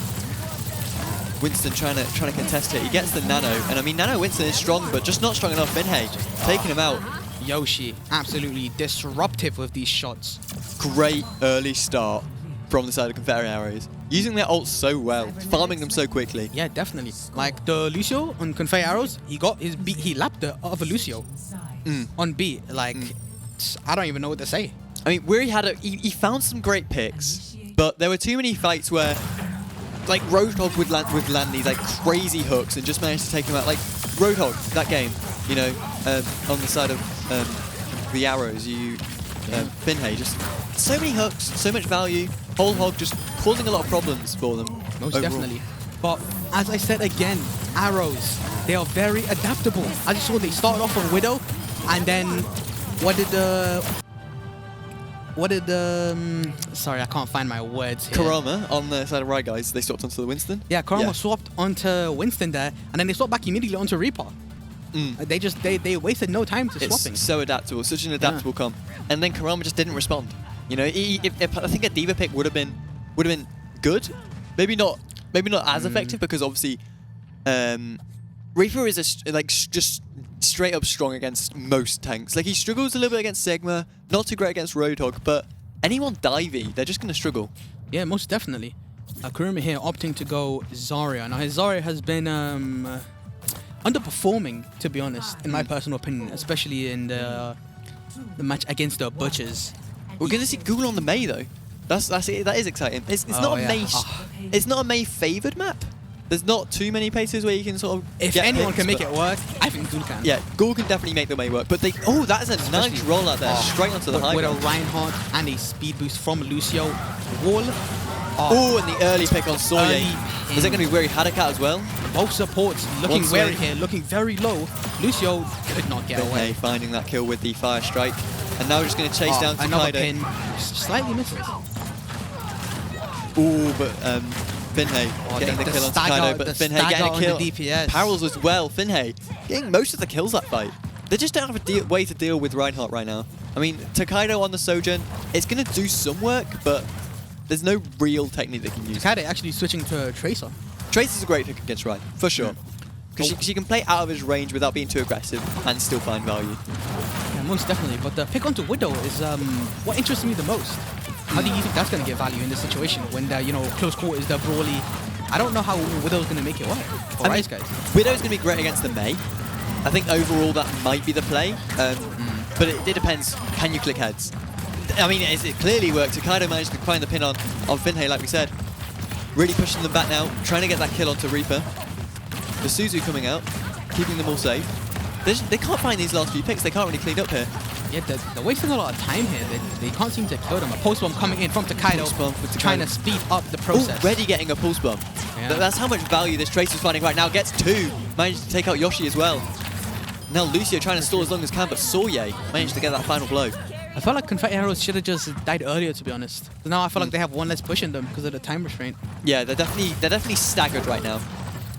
Winston trying to contest it. He gets the Nano, and I mean Nano Winston is strong, but just not strong enough. Finhay taking him out. Yoshi, absolutely disruptive with these shots. Great early start from the side of Confederate Arrows, using their ults so well, farming them so quickly. Yeah, definitely. Like the Lucio on Confetti Arrows, he got his beat. He lapped the other Lucio on B. Like, I don't even know what to say. I mean, Weary had he found some great picks, but there were too many fights where like Roadhog would land these like crazy hooks and just managed to take him out. Like Roadhog that game, you know, on the side of the Arrows, Finhay just so many hooks, so much value. Whole Hog just causing a lot of problems for them. Most overall. definitely. But as I said again, Arrows, they are very adaptable. I just saw they started off on Widow, and then sorry, I can't find my words here. Kurama on the side of Right Guys, they swapped onto the Winston. Yeah, Kurama swapped onto Winston there, and then they swapped back immediately onto Reaper. They wasted no time to swapping. It's so adaptable, such an adaptable comp. And then Kurama just didn't respond. You know, if I think a Diva pick would have been good. Maybe not as effective because obviously Reaper is just straight up strong against most tanks. Like he struggles a little bit against Sigma, not too great against Roadhog, but anyone divey, they're just going to struggle. Yeah, most definitely. Kurama here opting to go Zarya. Now his Zarya has been underperforming, to be honest, in my personal opinion, especially in the match against the Butchers. We're going to see Google on the Mei though. That is exciting. It's not a Mei. It's not a Mei favored map. There's not too many places where you can sort of. If get anyone picks, can make but- it work, I think Ghoul can. Yeah, Ghoul can definitely make the Mei work. But that is a nice roll out there, straight onto the high with a ground. Reinhardt and a speed boost from Lucio. Wall. Oh, and the early pick on Sawyer. Early Is that going to be Weary Haddock out as well? Both supports looking One wary swing. here, looking very low. Lucio could not get Finhay away. finding that kill with the Fire Strike. And now we're just going to chase down another Tokaido. pin, slightly misses. Ooh, but Finhay getting the kill on Tokaido, but Finhay getting a kill. DPS. Perils as well, Finhay getting most of the kills that fight. They just don't have a way to deal with Reinhardt right now. I mean, Tokaido on the Sojourn, it's going to do some work, but there's no real technique they can use. Tokaido actually switching to Tracer. Tracer's a great pick against Ryan, for sure. Because she can play out of his range without being too aggressive and still find value. Yeah, most definitely. But the pick onto Widow is what interests me the most. How do you think that's going to get value in this situation when the close quarters, the brawly? I don't know how Widow's going to make it work for I mean, Rise Guys. Widow's going to be great against the Mei. I think overall that might be the play, but it depends. Can you click heads? I mean, it clearly worked. Tokaido managed to find the pin on Finhay, like we said. Really pushing them back now, trying to get that kill onto Reaper. The Suzu coming out, keeping them all safe. They can't find these last few picks. They can't really clean up here. Yeah, they're wasting a lot of time here. They can't seem to kill them. A pulse bomb coming in from Takedo, Pulse bomb for trying Takedo. to speed up the process. Already getting a pulse bomb. Yeah. That's how much value this Tracer's finding right now. Gets 2. Managed to take out Yoshi as well. Now Lucio trying to stall as long as can, but Sorye managed to get that final blow. I felt like Confetti Arrows should have just died earlier, to be honest. Now I feel like they have one less push in them because of the time restraint. Yeah, they're definitely staggered right now.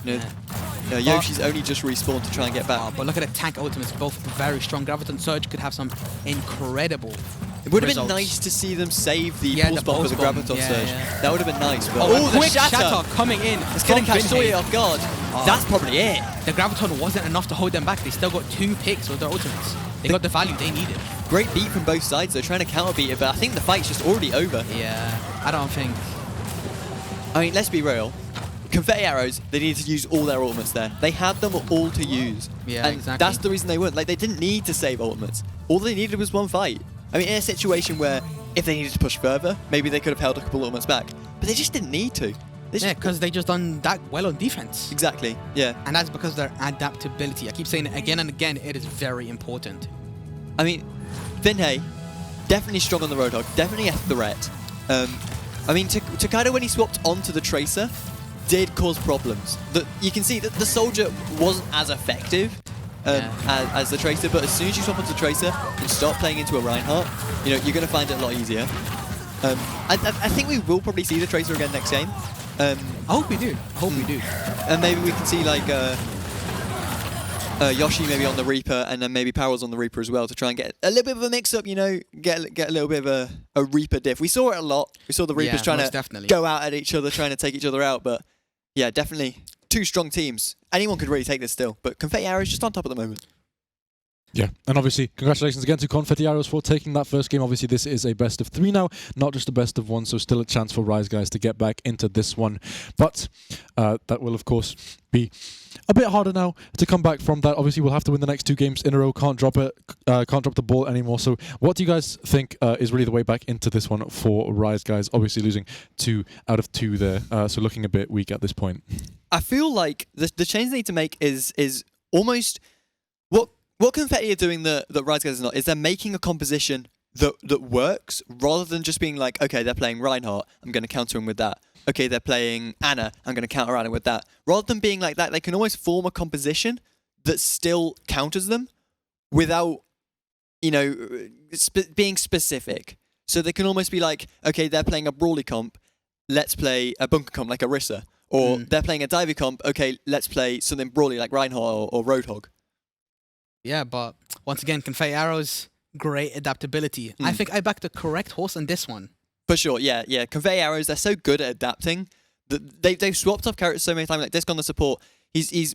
You know, Yoshi's only just respawned to try and get back. But look at the tank ultimates, both very strong. Graviton Surge could have some incredible It would have been results. nice to see them save the Yeah, pulse the bomb for the pulse bomb. Graviton Yeah, Surge. yeah. That would have been nice. But Oh, the quick shatter! coming in. It's going to from catch Vinhei. Sorye off guard. That's probably it. The Graviton wasn't enough to hold them back. They still got 2 picks with their ultimates. They got the value they needed. Great beat from both sides. They're trying to counterbeat it, but I think the fight's just already over. Yeah, I don't think. I mean, let's be real. Confetti Arrows, they needed to use all their ultimates there. They had them all to use. Yeah, and exactly. that's the reason they weren't. Like, they didn't need to save ultimates. All they needed was one fight. I mean, in a situation where if they needed to push further, maybe they could have held a couple ultimates back. But they just didn't need to. They Yeah, just- because they just done that well on defense. Exactly, yeah. And that's because of their adaptability. I keep saying it again and again, it is very important. I mean, Vinhei, definitely strong on the Roadhog, definitely a threat. I mean, Takedo, when he swapped onto the Tracer, did cause problems. You can see that the Soldier wasn't as effective as the Tracer, but as soon as you swap onto the Tracer and start playing into a Reinhardt, you know, you're going to find it a lot easier. I think we will probably see the Tracer again next game. I hope we do. I hope we do. And maybe we can see like Yoshi maybe on the Reaper, and then maybe Parall's on the Reaper as well to try and get a little bit of a mix-up, you know, get a little bit of a Reaper diff. We saw it a lot. We saw the Reapers trying most to definitely. go out at each other, trying to take each other out, but yeah, definitely 2 strong teams. Anyone could really take this still, but Confetti Arrows just on top at the moment. Yeah, and obviously, congratulations again to Confetti Arrows for taking that first game. Obviously, this is a best of 3 now, not just a best of 1, so still a chance for Rise Guys to get back into this one. But that will, of course, be a bit harder now to come back from that. Obviously, we'll have to win the next 2 games in a row. Can't drop the ball anymore. So, what do you guys think is really the way back into this one for Rise Guys? Obviously, losing 2 out of 2 there, so looking a bit weak at this point. I feel like the change they need to make is almost what Confetti are doing that Rise Guys is not, is they're making a composition that works, rather than just being like, okay, they're playing Reinhardt, I'm going to counter him with that. Okay, they're playing Anna, I'm going to counter Anna with that. Rather than being like that, they can almost form a composition that still counters them without, you know, being specific. So they can almost be like, okay, they're playing a Brawly comp, let's play a Bunker comp like Orisa. Or they're playing a Diver comp, okay, let's play something Brawly like Reinhardt or Roadhog. Yeah, but once again, Confetti Arrows, great adaptability. I think I backed the correct horse on this one. For sure, yeah. Confetti Arrows, they're so good at adapting. They've swapped off characters so many times. Like Disc on the support, he's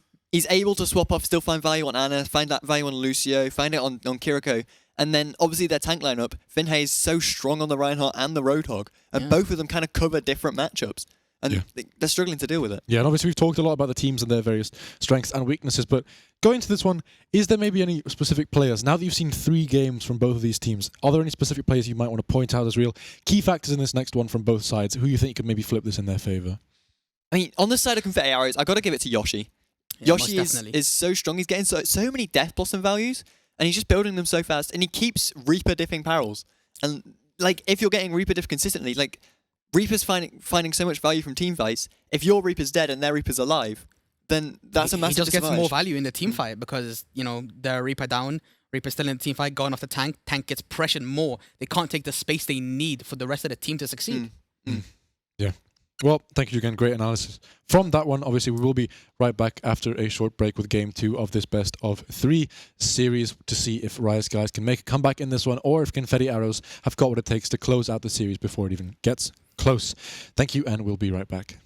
able to swap off, still find value on Anna, find that value on Lucio, find it on Kiriko. And then obviously their tank lineup, Vinhei is so strong on the Reinhardt and the Roadhog. And both of them kind of cover different matchups. And they're struggling to deal with it. Yeah, and obviously we've talked a lot about the teams and their various strengths and weaknesses, but going to this one, is there maybe any specific players, now that you've seen 3 games from both of these teams, are there any specific players you might want to point out as real key factors in this next one from both sides, who you think could maybe flip this in their favour? I mean, on the side of Confetti Arrows, I've got to give it to Yoshi. Yeah, Yoshi is so strong. He's getting so many Death Blossom values, and he's just building them so fast, and he keeps Reaper diffing Parals. And like, if you're getting Reaper diff consistently, like, Reaper's finding so much value from team fights. If your Reaper's dead and their Reaper's alive, then that's a massive He just gets disadvantage. more value in the team fight because, you know, the Reaper down, Reaper's still in the team fight, going off the tank. Tank gets pressured more. They can't take the space they need for the rest of the team to succeed. Yeah. Well, thank you again. Great analysis. From that one, obviously, we will be right back after a short break with Game 2 of this best of 3 series to see if Rise Guys can make a comeback in this one or if Confetti Arrows have got what it takes to close out the series before it even gets close. Thank you, and we'll be right back.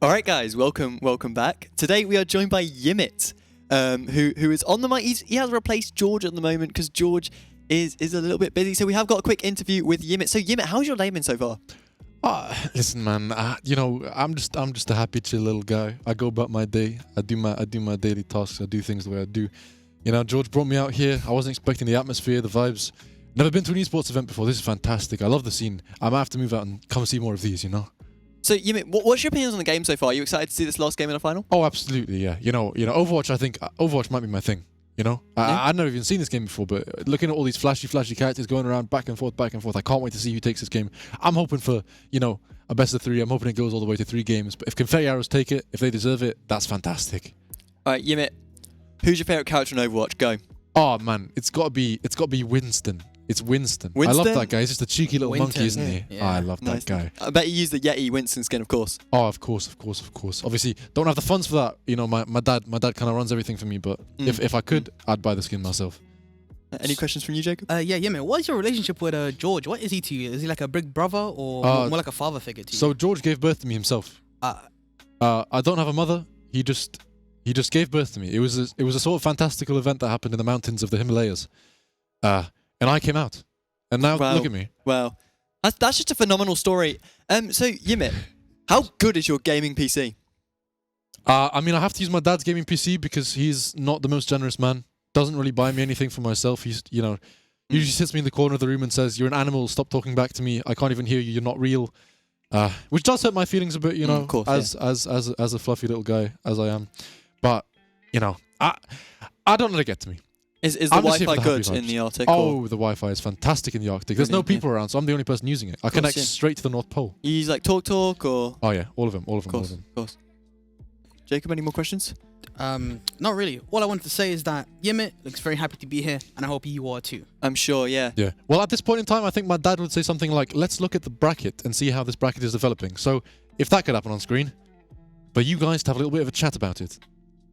All right, guys, welcome back. Today we are joined by Yimit, who is on the mic. He has replaced George at the moment because George is a little bit busy. So we have got a quick interview with Yimit. So Yimit, how's your day been so far? Listen, man. You know, I'm just a happy, chill little guy. I go about my day. I do my daily tasks. I do things the way I do. You know, George brought me out here. I wasn't expecting the atmosphere, the vibes. Never been to an esports event before. This is fantastic. I love the scene. I might have to move out and come see more of these. You know. So, Yimit, what's your opinions on the game so far? Are you excited to see this last game in the final? Oh, absolutely. Yeah. You know, Overwatch. I think Overwatch might be my thing. You know, Yeah. I've never even seen this game before, but looking at all these flashy characters going around back and forth, I can't wait to see who takes this game. I'm hoping for, you know, a best of 3. I'm hoping it goes all the way to 3 games. But if Confetti Arrows take it, if they deserve it, that's fantastic. All right, Yimit, who's your favorite character in Overwatch? Go. Oh man, it's got to be Winston. It's Winston. I love that guy. He's just a cheeky little monkey, isn't he? Yeah. Oh, I love Nice. that guy. I bet you used the Yeti Winston skin, of course. Oh, of course. Obviously, don't have the funds for that. You know, my dad kind of runs everything for me. But if I could, I'd buy the skin myself. Any questions from you, Jacob? Yeah, man. What is your relationship with George? What is he to you? Is he like a big brother or more like a father figure to you? So George gave birth to me himself. I don't have a mother. He just gave birth to me. It was a sort of fantastical event that happened in the mountains of the Himalayas, and I came out, and now Wow. look at me. Wow. That's just a phenomenal story. So, Yimit, how good is your gaming PC? I mean, I have to use my dad's gaming PC because he's not the most generous man. Doesn't really buy me anything for myself. He's, you know, usually sits me in the corner of the room and says, "You're an animal. Stop talking back to me. I can't even hear you. You're not real." Which does hurt my feelings a bit, you know, of course, as a fluffy little guy as I am. But you know, I don't let it get to me. Is the I'm just here Wi-Fi for the happy good in vibes. the Arctic? or Oh, the Wi-Fi is fantastic in the Arctic. There's no Brilliant, people around, so I'm the only person using it. I connect yeah. straight to the North Pole. you use like Talk or? Oh yeah, all of them. Of course. Jacob, any more questions? Not really. All I wanted to say is that Yimit looks very happy to be here, and I hope you are too. I'm sure, yeah. Yeah. Well, at this point in time, I think my dad would say something like, "Let's look at the bracket and see how this bracket is developing." So, if that could happen on screen, but you guys to have a little bit of a chat about it.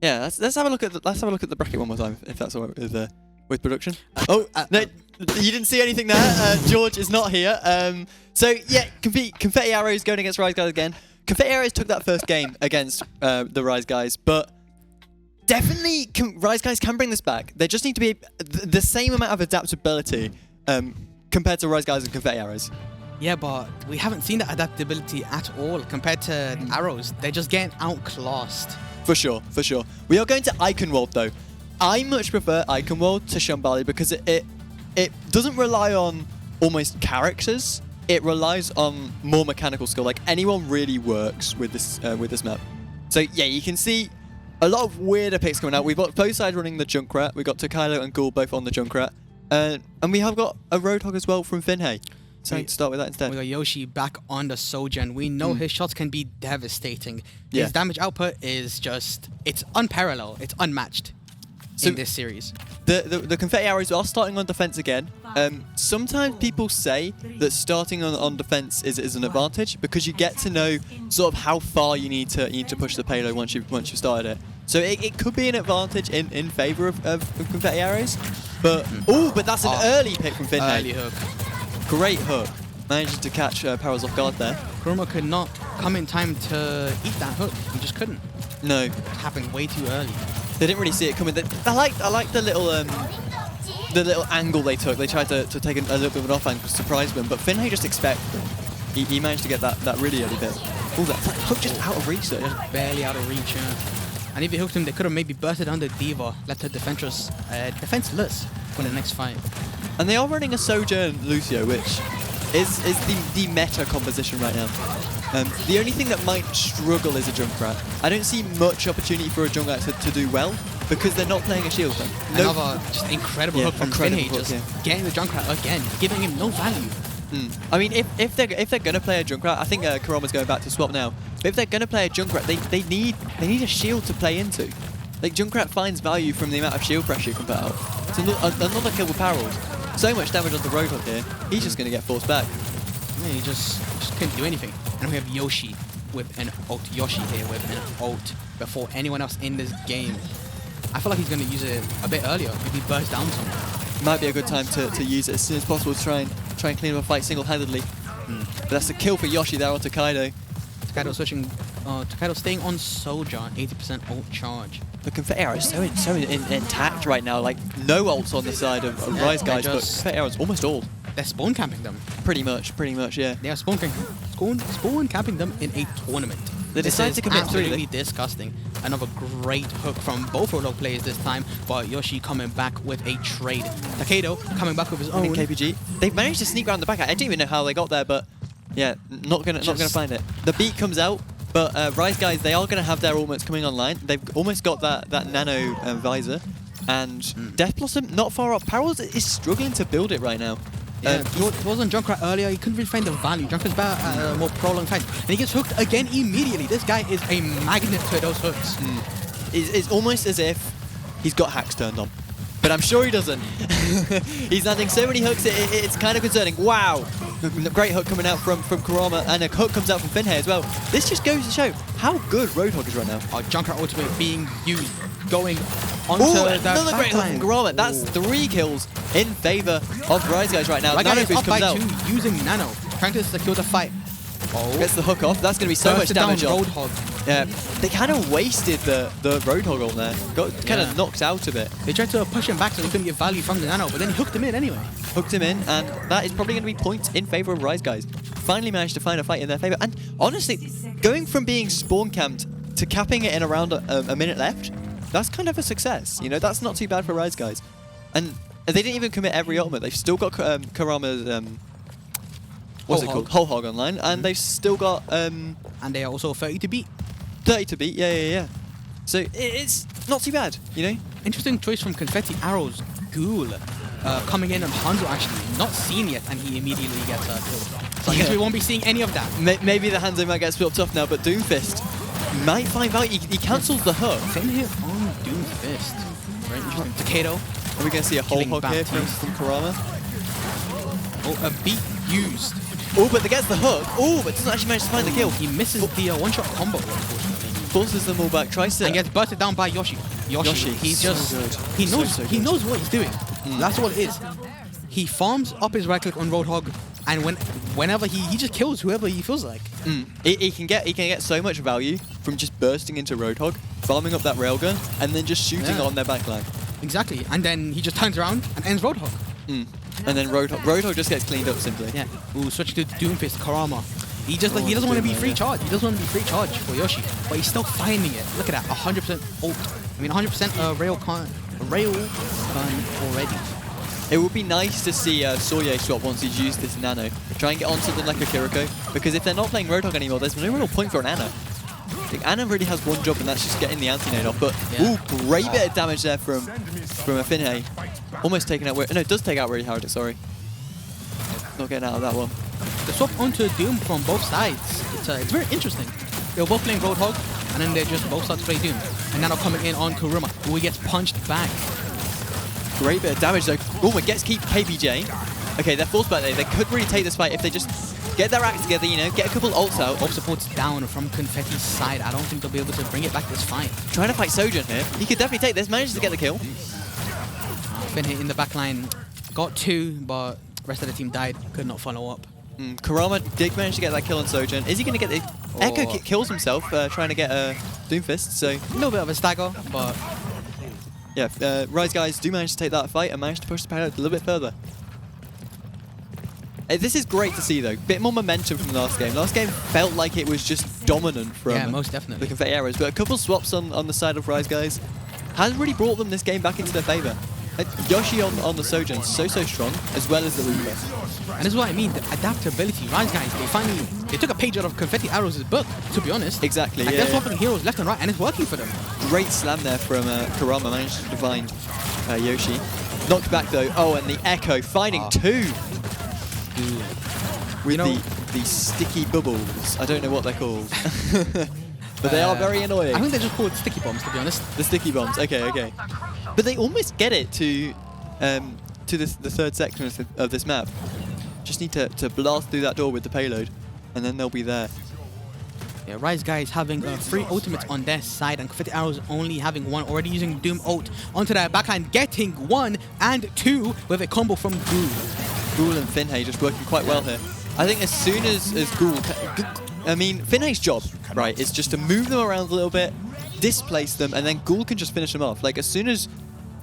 Yeah, let's have a look at the bracket one more time, if that's all right with production. No, you didn't see anything there. George is not here. So yeah, Confetti Arrows going against Rise Guys again. Confetti Arrows took that first game against the Rise Guys, but definitely Rise Guys can bring this back. They just need to be the same amount of adaptability compared to Rise Guys and Confetti Arrows. Yeah, but we haven't seen that adaptability at all compared to Arrows. They're just getting outclassed. For sure. We are going to Icon World though. I much prefer Icon World to Shambali because it doesn't rely on almost characters. It relies on more mechanical skill. Like anyone really works with this map. So yeah, you can see a lot of weirder picks coming out. We've got both sides running the Junkrat. We've got Tokaido and Ghoul both on the Junkrat. And we have got a Roadhog as well from Finhay. So to start with that instead. We got Yoshi back on the Sojourn. We know his shots can be devastating. Yeah. His damage output is just, it's unparalleled. It's unmatched in this series. The Confetti Arrows are starting on defense again. Sometimes people say that starting on defense is an advantage because you get to know sort of how far you need to push the payload once you've started it. So it could be an advantage in favor of Confetti Arrows. But that's an early pick from Finhay. Early hook. Great hook. Managing to catch Perils off guard there. Kuruma could not come in time to eat that hook. He just couldn't. No, It happened way too early. they didn't really see it coming. I like the little angle they took. They tried to take a little bit of an off angle, surprise them, but Finhay just expected them. He managed to get that really early bit. Oh, that hook just out of reach though. Barely out of reach, yeah. And if he hooked him, they could have maybe bursted under D.Va, left her defenseless for the next fight. And they are running a Sojourn Lucio, which is the meta composition right now. The only thing that might struggle is a Junkrat. I don't see much opportunity for a Junkrat to do well because they're not playing a shield then. Another just incredible hook from incredible Finhay, hook, just getting the Junkrat again, giving him no value. I mean, if they're gonna play a Junkrat, I think Kuroma's going back to swap now. But if they're gonna play a Junkrat, they need a shield to play into. Like Junkrat finds value from the amount of shield pressure you can put out. It's another kill with Perils. So much damage on the Roadhog here. He's just gonna get forced back. Yeah, he just couldn't do anything. And we have Yoshi with an ult. Yoshi here with an ult before anyone else in this game. I feel like he's gonna use it a bit earlier. Maybe burst down some. Might be a good time to use it as soon as possible to try and clean up a fight single-handedly. But that's a kill for Yoshi there on Tokaido. Tokaido switching. Tokaido staying on Soldier, 80% ult charge. The Confetti Arrow is so intact right now. Like no ults on the side of Rise Guys, but just- Confetti Arrow is almost all. they're spawn camping them. Pretty much, yeah. They are spawn camping them in a tournament. They decided to commit three. Absolutely disgusting. Another great hook from both Roadhog players this time, but Yoshi coming back with a trade. Takedo coming back with his own. KPG. They've managed to sneak around the back. I don't even know how they got there, but yeah, not gonna find it. The beat comes out, but Rise Guys, they are gonna have their ultimates coming online. They've almost got that nano visor, and Death Blossom not far off. Parallels is struggling to build it right now. Yeah, he was on Junkrat earlier, he couldn't really find the value. Junkrat's better at a more prolonged time. And he gets hooked again immediately. This guy is a magnet to those hooks. It's almost as if he's got hacks turned on. But I'm sure he doesn't. He's landing so many hooks, it's kind of concerning. Wow! Great hook coming out from Kurama, and a hook comes out from Finhay as well. This just goes to show how good Roadhog is right now. Our Junkrat ultimate being used, going onto another great hook from Kurama. That's 3 kills in favor of Rise Guys right now. Like Nano is boost up by comes out. 2 using Nano, trying to secure the fight. Gets the hook off. That's going to be so much damage on. Roadhog. Yeah, they kind of wasted the Roadhog on there. Got kind of knocked out a bit. They tried to push him back so they couldn't get value from the Nano, but then he hooked him in anyway. Hooked him in, and that is probably going to be points in favor of Rise Guys. Finally managed to find a fight in their favor. And honestly, going from being spawn camped to capping it in around a minute left, that's kind of a success. You know, that's not too bad for Rise Guys. And they didn't even commit every ultimate. They've still got Kurama's what's it called? Whole Hog online, and they've still got and they are also 30 to beat. 30 to beat, yeah. So it's not too bad, you know. Interesting choice from Confetti Arrows. Ghoul coming in, and Hanzo actually not seen yet, and he immediately gets killed. So I guess we won't be seeing any of that. Maybe the Hanzo might get split off now, but Doomfist might find value. He cancels the hook. Same here on Doomfist. Very interesting. Takedo. Are we going to see a whole hog here from Kurama? Oh, a beat used. Oh, but they gets the hook. Oh, but doesn't actually manage to find the kill. He misses the one-shot combo, unfortunately. Forces them all back. Tries to and gets busted down by Yoshi. Yoshi. He's just he knows he knows what he's doing. That's what it is. He farms up his right click on Roadhog, and whenever he just kills whoever he feels like. He can get so much value from just bursting into Roadhog, farming up that railgun, and then just shooting on their backline. Exactly, and then he just turns around and ends Roadhog. And then Roadhog just gets cleaned up simply. Yeah. Ooh, switch to Doomfist, Kurama. He just he doesn't want to be free charge. He doesn't want to be free charge for Yoshi, but he's still finding it. Look at that, 100% ult. I mean, 100% rail gun already. It would be nice to see Soye swap once he's used this Nano. Try and get on something like a Kiriko, because if they're not playing Roadhog anymore, there's no real point for an Ana. I think Ana really has one job, and that's just getting the anti-nade off. But great bit of damage there from a Finhay. Almost taken out. No, it does take out really hard. Sorry, not getting out of that one. The swap onto Doom from both sides. It's very interesting. They were both playing Roadhog, and then they just both start to play Doom. And now coming in on Kuruma, who he gets punched back. Great bit of damage though. Oh, it gets keep KPJ. Okay, they're forced back there. They could really take this fight if they just get their act together, you know, get a couple ults out. Both supports down from Confetti's side. I don't think they'll be able to bring it back this fight. Trying to fight Sojourn here. He could definitely take this. Manages to get the kill. Finhay in the backline got 2, but rest of the team died. Could not follow up. Kurama did manage to get that kill on Sojourn. Is he going to get the... Echo kills himself trying to get a Doomfist, so... A little bit of a stagger, but... Yeah, Rise Guys do manage to take that fight and manage to push the payload a little bit further. This is great to see, though. Bit more momentum from last game. Last game felt like it was just dominant from most definitely. the Confetti Arrows, but a couple swaps on the side of Rise Guys has really brought them this game back into their favour. Yoshi on the Sojourn, so strong, as well as the Reaper. And this is what I mean, the adaptability. Rise Guys, they took a page out of Confetti Arrows' book, to be honest. Exactly, like they're swapping heroes left and right, and it's working for them. Great slam there from Kurama, managed to divine Yoshi. Knocked back though, and the Echo, finding 2! With the sticky bubbles. I don't know what they're called. But they are very annoying. I think they're just called sticky bombs, to be honest. The sticky bombs, okay. But they almost get it to the third section of this map. Just need to blast through that door with the payload, and then they'll be there. Yeah, Rise Guys having 3 ultimates on their side, and Confetti Arrows only having 1, already using Doom ult onto their backhand, getting 1 and 2 with a combo from Ghoul. Ghoul and Finhay just working quite well here. I think as soon as Ghoul... I mean, Finhay's job, right, is just to move them around a little bit, displace them, and then Ghoul can just finish them off. Like, as soon as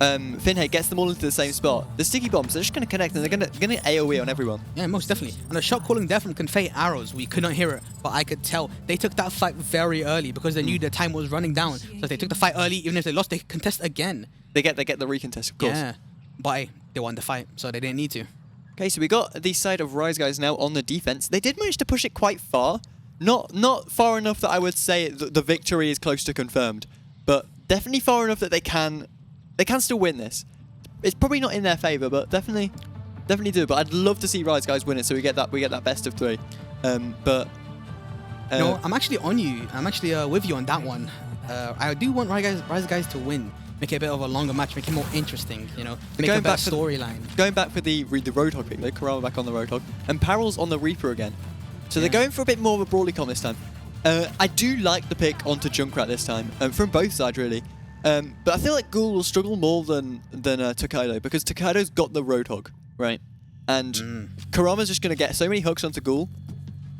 Finhay gets them all into the same spot, the sticky bombs are just going to connect and they're going to AoE on everyone. Yeah, most definitely. And the shot calling there from confetti arrows, we could not hear it, but I could tell they took that fight very early because they knew their time was running down. So if they took the fight early, even if they lost, they could contest again. They get the recontest, of course. Yeah, but hey, they won the fight, so they didn't need to. Okay, so we got the side of Rise Guys now on the defense. They did manage to push it quite far. Not far enough that I would say the victory is close to confirmed, but definitely far enough that they can still win this. It's probably not in their favor, but definitely do. But I'd love to see Rise Guys win it, so we get that best of 3. No, I'm actually on you. I'm actually with you on that one. I do want Rise Guys to win. Make it a bit of a longer match, make it more interesting, you know, make a better storyline. Going back for the Roadhog pick, though, Kurama back on the Roadhog, and Parrel's on the Reaper again. So they're going for a bit more of a Brawly con this time. I do like the pick onto Junkrat this time, from both sides really. But I feel like Ghoul will struggle more than Tokaido, because Tokaido's got the Roadhog, right? And Kurama's just going to get so many hooks onto Ghoul,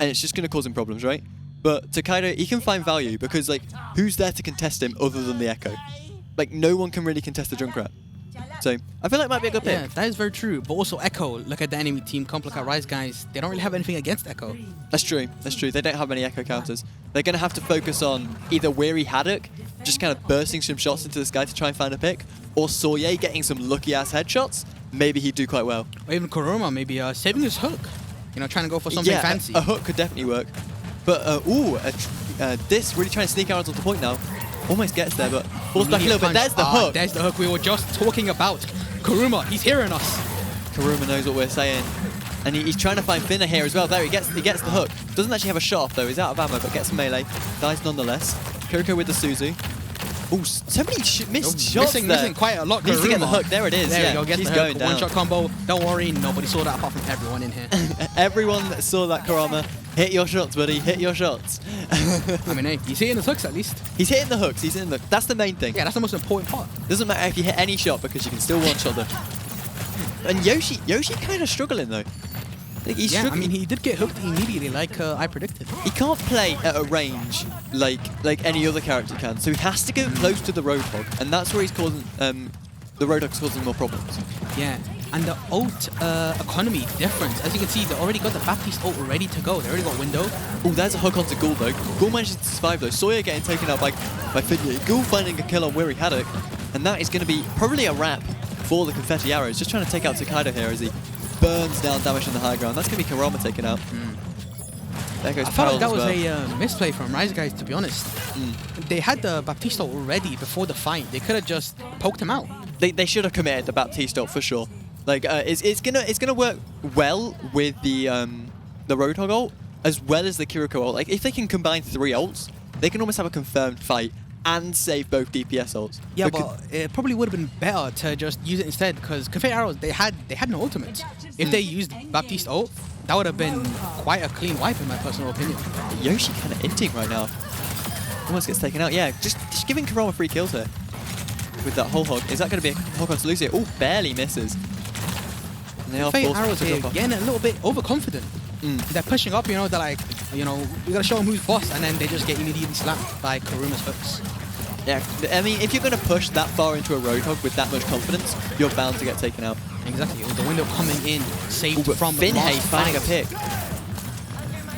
and it's just going to cause him problems, right? But Tokaido, he can find value, because like, who's there to contest him other than the Echo? Like, no one can really contest the Junkrat. So, I feel like it might be a good pick. Yeah, that is very true. But also Echo, look at the enemy team, Complica Rise Guys. They don't really have anything against Echo. That's true. They don't have many Echo counters. They're going to have to focus on either Weary Haddock, just kind of bursting some shots into this guy to try and find a pick, or Soye getting some lucky-ass headshots. Maybe he'd do quite well. Or even Kurama, maybe saving his hook. You know, trying to go for something fancy. A hook could definitely work. But, this really trying to sneak out onto the point now. Almost gets there, but falls back a little bit. There's the hook. There's the hook we were just talking about. Kuruma, he's hearing us. Kuruma knows what we're saying. And he's trying to find Finna here as well. There, he gets the hook. Doesn't actually have a shot off, though. He's out of ammo, but gets melee. Dies nonetheless. Kiriko with the Suzu. Oh, so many missed shots there. Missing quite a lot, Needs Kuruma. to get the hook. There it is. There we go. Gets He's the going hook. down. One-shot combo. Don't worry, nobody saw that apart from everyone in here. Everyone that saw that, Kurama. Hit your shots, buddy. Hit your shots. I mean, hey, he's hitting his hooks at least. He's hitting the hooks. He's hitting the... That's the main thing. Yeah, that's the most important part. Doesn't matter if you hit any shot, because you can still one-shot them. And Yoshi kind of struggling, though. Like, he's struggling. I mean, he did get hooked immediately, like I predicted. He can't play at a range like any other character can, so he has to go close to the Roadhog, and that's where he's causing the Roadhog's causing more problems. Yeah, and the ult economy difference. As you can see, they already got the Baptiste ult ready to go. They already got window. Oh, there's a hook onto Ghoul though. Ghoul manages to survive though. Sawyer getting taken out by Finley. Ghoul finding a kill on Weary Haddock, and that is going to be probably a wrap for the confetti arrows. Just trying to take out Tokaido here as he burns down damage on the high ground. That's going to be Kurama taken out. There goes I felt like that was well. a misplay from Rise Guys, to be honest. They had the Baptiste ult already before the fight. They could have just poked him out. They should have committed the Baptiste ult for sure. Like it's gonna work well with the Roadhog ult as well as the Kiriko ult. Like if they can combine 3 ults, they can almost have a confirmed fight and save both DPS ults. Yeah, but it probably would have been better to just use it instead, because confetti arrows they had no ultimates. If they used Baptiste ult, that would have been quite a clean wipe in my personal opinion. Yoshi kind of inting right now. Almost gets taken out. Yeah, just giving Kurama 3 kills here with that whole hog. Is that going to be a hog on Lucio? Oh, barely misses. And they are Confetti forced arrows to here drop off. getting a little bit overconfident. They're pushing up, you know, they're like, you know, we gotta show them who's boss, and then they just get immediately slapped by Karuma's hooks. Yeah, I mean, if you're going to push that far into a Roadhog with that much confidence, you're bound to get taken out. Exactly, with the window coming in, saved But from Finhay finding a pick.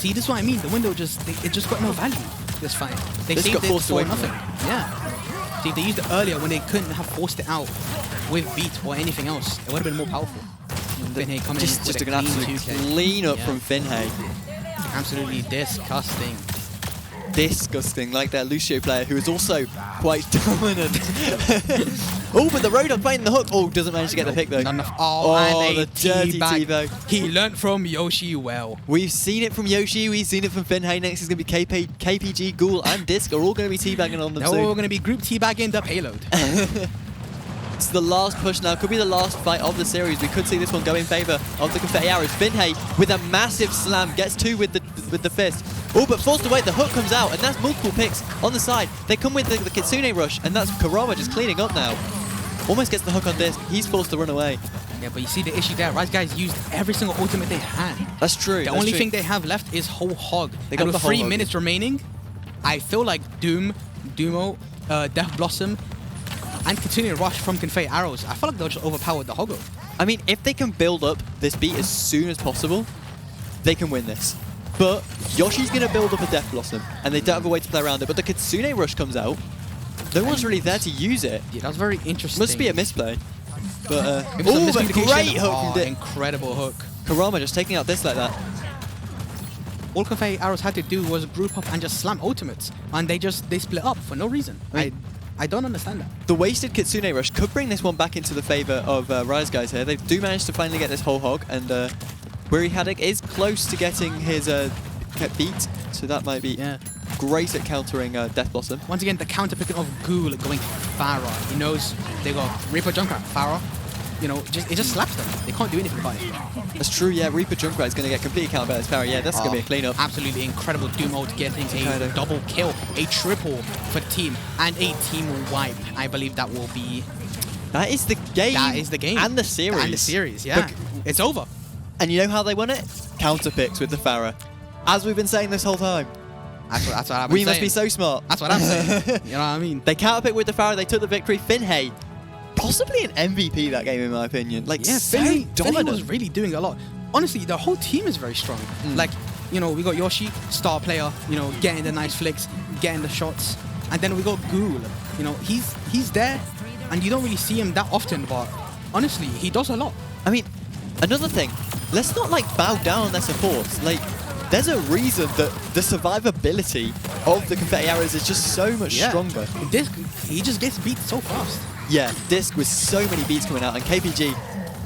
See, this is what I mean. The window it just got no value. This fight, they This saved got it forced for away from nothing. Yeah. See, if they used it earlier when they couldn't have forced it out with beat or anything else, it would have been more powerful. Finhay coming in Just with an a absolute 2K. clean up Yeah. from Finhay. Absolutely disgusting. Disgusting, like that Lucio player who is also quite dominant. Oh, but the Roadhog playing the hook. Oh, doesn't manage to get the pick though. Not enough. Oh, and the a dirty teabag. T-bag. He learnt from Yoshi well. We've seen it from Yoshi, we've seen it from Finhay. Next is going to be KPG, Ghoul and Disc are all going to be teabagging on them Now soon. we're going to be group teabagging the payload. It's the last push now. Could be the last fight of the series. We could see this one go in favour of the confetti arrows. Finhay with a massive slam gets 2 with the fist. Oh, but forced away. The hook comes out, and that's multiple picks on the side. They come with the Kitsune rush, and that's Kurama just cleaning up now. Almost gets the hook on Disc. He's forced to run away. Yeah, but you see the issue there. Rise Guys used every single ultimate they had. That's true. The only thing they have left is whole hog. They And got with the whole 3 hog. minutes remaining, I feel like Dumo, Death Blossom, and continuing rush from Confetti Arrows, I feel like they'll just overpower the Hoggo. I mean, if they can build up this beat as soon as possible, they can win this. But Yoshi's going to build up a Death Blossom, and they don't have a way to play around it. But the Kitsune Rush comes out. No one's really there to use it. Yeah, that's very interesting. Must be a misplay. But, It was a oh, but miscommunication. great hook Oh, from Dick. incredible hook. Karama just taking out this like that. All Confetti Arrows had to do was group up and just slam ultimates, and they split up for no reason. I don't understand that. The wasted Kitsune Rush could bring this one back into the favor of Rise Guys here. They do manage to finally get this whole hog, and Weary Haddock is close to getting his beat, so that might be great at countering Death Blossom. Once again, the counter picking of Ghoul going Farah. He knows they got Reaper Junkrat, Farah. You know, it just slaps them. They can't do anything about it. That's true, yeah. Reaper Junkrat is going to get completely countered by this Farah. Yeah, that's going to be a cleanup. Absolutely incredible. Doom ult getting a double kill, a triple for the team, and a team wipe. I believe that will be... That is the game. That is the game. And the series. And the series, yeah. It's over. And you know how they won it? Counter picks with the Farah. As we've been saying this whole time. That's what I've been We saying. must be so smart. That's what I'm saying. You know what I mean? They counter picked with the Farah. They took the victory. Finhay, possibly an MVP that game in my opinion. Like, Yeah, so Finley dominant. was really doing a lot. Honestly, the whole team is very strong. Like, you know, we got Yoshi, star player, you know, getting the nice flicks, getting the shots. And then we got Ghoul. You know, he's there, and you don't really see him that often, but honestly, he does a lot. I mean, another thing, let's not like bow down on their supports. Like, there's a reason that the survivability of the Confetti Arrows is just so much stronger. Disc, he just gets beat so fast. Yeah, Disc with so many beats coming out, and KPG,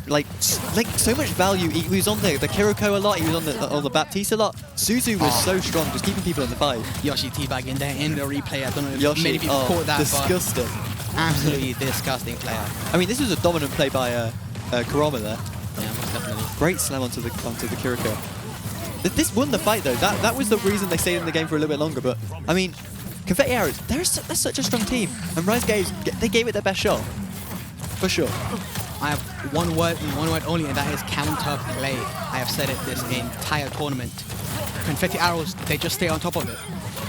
like so much value. He was on the Kiriko a lot. He was on the Baptiste a lot. Suzu was so strong, just keeping people in the fight. Yoshi teabagging there in the replay. I don't know if Yoshi, many people caught that, disgusting. but absolutely disgusting player. I mean, this was a dominant play by Kurama there. Yeah, most definitely. Great slam onto the Kiriko. This won the fight though. That was the reason they stayed in the game for a little bit longer. But I mean, Confetti Arrows, they're such a strong team, and Rise Guys, they gave it their best shot, for sure. I have one word and one word only, and that is counter play. I have said it this entire tournament. Confetti Arrows, they just stay on top of it.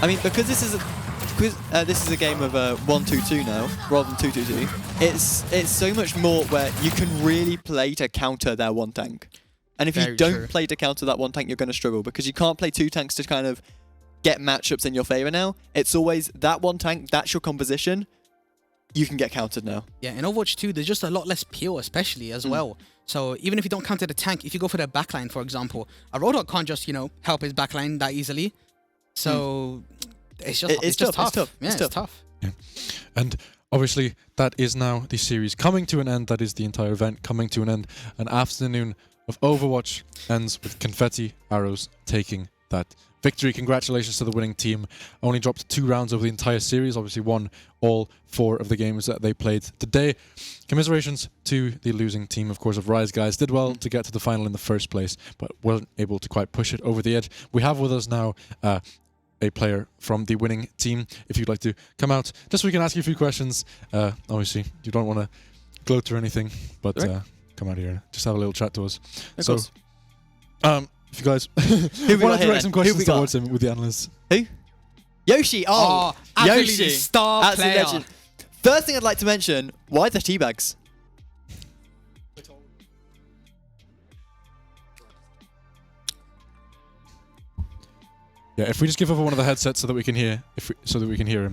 I mean, because this is a game of 1-2-2 now, rather than 2-2-2. It's so much more where you can really play to counter their one tank. And if you don't play to counter that one tank, you're going to struggle, because you can't play two tanks to kind of get matchups in your favor now. It's always that one tank, that's your composition. You can get countered now. Yeah, in Overwatch 2, there's just a lot less peel, especially as well. So even if you don't counter the tank, if you go for the backline, for example, a Roadhog can't just, you know, help his backline that easily. So it's just It's just tough. tough. It's tough. Yeah. And obviously, that is now the series coming to an end. That is the entire event coming to an end. An afternoon of Overwatch ends with Confetti Arrows taking that victory. Congratulations to the winning team. Only dropped 2 rounds over the entire series. Obviously won all 4 of the games that they played today. Commiserations to the losing team, of course, of Rise Guys. Did well to get to the final in the first place, but wasn't able to quite push it over the edge. We have with us now a player from the winning team. If you'd like to come out, just so we can ask you a few questions. Obviously, you don't want to gloat or anything, but come out here. Just have a little chat to us. So, if you guys want to direct some questions towards him with the analysts. Who? Yoshi. Oh, absolutely Yoshi. star Absolute player. legend. First thing I'd like to mention, why the teabags? Yeah, if we just give over one of the headsets so that we can hear, so that we can hear him.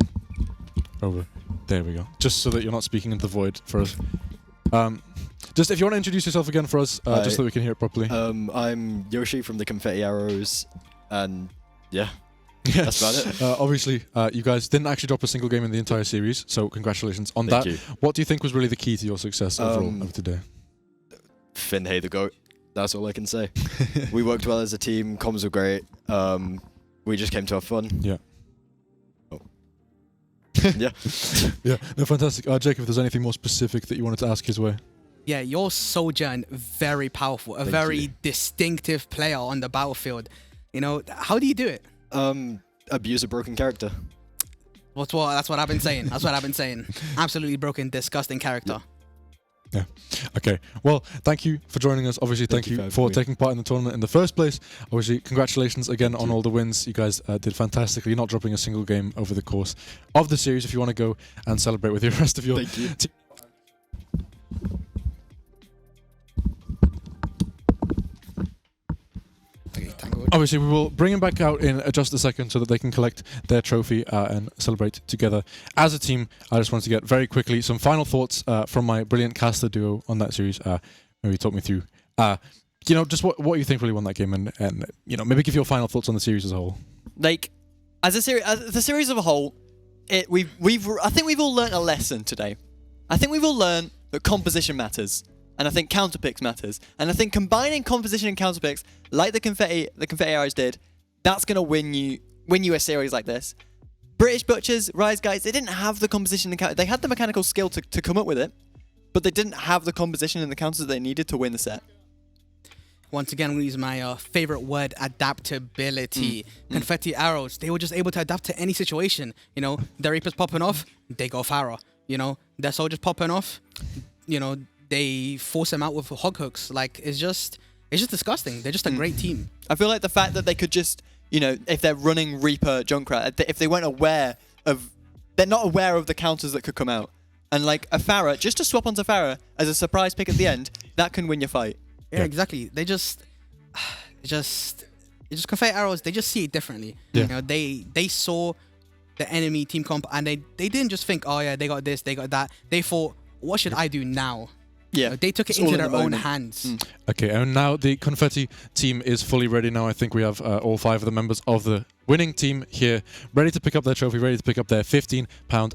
Over. There we go. Just so that you're not speaking into the void for us. Just if you want to introduce yourself again for us, just so that we can hear it properly. I'm Yoshi from the Confetti Arrows, and yeah, that's about it. Obviously, you guys didn't actually drop a single game in the entire series, so congratulations on Thank that. you. What do you think was really the key to your success overall of today? Finhay the GOAT. That's all I can say. We worked well as a team. Comms were great. We just came to have fun. Yeah. Oh. Yeah. Yeah. No, fantastic. Jacob, if there's anything more specific that you wanted to ask his way. Yeah, your Sojourn, very powerful, a Thank very you. distinctive player on the battlefield. You know, how do you do it? Abuse a broken character. That's what I've been saying. That's what I've been saying. Absolutely broken, disgusting character. Yeah. Okay. Well, thank you for joining us. Obviously, thank you for taking part in the tournament in the first place. Obviously, congratulations again on all the wins. You guys did fantastically, not dropping a single game over the course of the series. If you want to go and celebrate with the rest of your team. Obviously, we will bring him back out in just a second so that they can collect their trophy and celebrate together as a team. I just wanted to get very quickly some final thoughts from my brilliant caster duo on that series. Maybe talk me through, just what you think really won that game, and maybe give your final thoughts on the series as a whole. Like, as the series as a whole, I think we've all learned a lesson today. I think we've all learned that composition matters. And I think counter picks matters. And I think combining composition and counter picks, like the confetti arrows did, that's gonna win you a series like this. British Butchers, Rise Guys, they didn't have the composition and counter. They had the mechanical skill to come up with it, but they didn't have the composition and the counters that they needed to win the set. Once again, we use my favorite word, adaptability. Confetti arrows, they were just able to adapt to any situation. Their Reaper's popping off, they go Pharaoh. Their soldiers popping off, they force them out with hog hooks. Like, it's just disgusting. They're just a great team. I feel like the fact that they could just, if they're running Reaper Junkrat, if they weren't they're not aware of the counters that could come out. And like a Farah, just to swap onto Farah as a surprise pick at the end, that can win your fight. Yeah, exactly. They just confetti arrows, they just see it differently. Yeah. They saw the enemy team comp and they didn't just think, oh yeah, they got this, they got that. They thought, what should I do now? Yeah, they took it into their own hands. Okay, and now the confetti team is fully ready now. I think we have all 5 of the members of the winning team here ready to pick up their trophy, ready to pick up their £15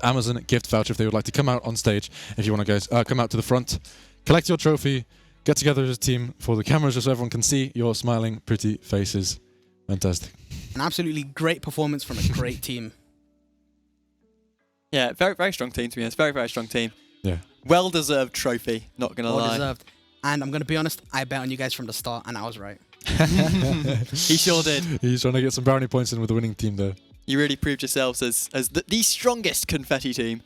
Amazon gift voucher if they would like to come out on stage. If you want to, guys, come out to the front, collect your trophy, get together as a team for the cameras just so everyone can see your smiling, pretty faces. Fantastic. An absolutely great performance from a great team. Yeah, very, very strong team, to be honest. Very, very strong team. Yeah. Well-deserved trophy, not going to lie. Well-deserved. And I'm going to be honest, I bet on you guys from the start, and I was right. He sure did. He's trying to get some brownie points in with the winning team there. You really proved yourselves as the strongest confetti team.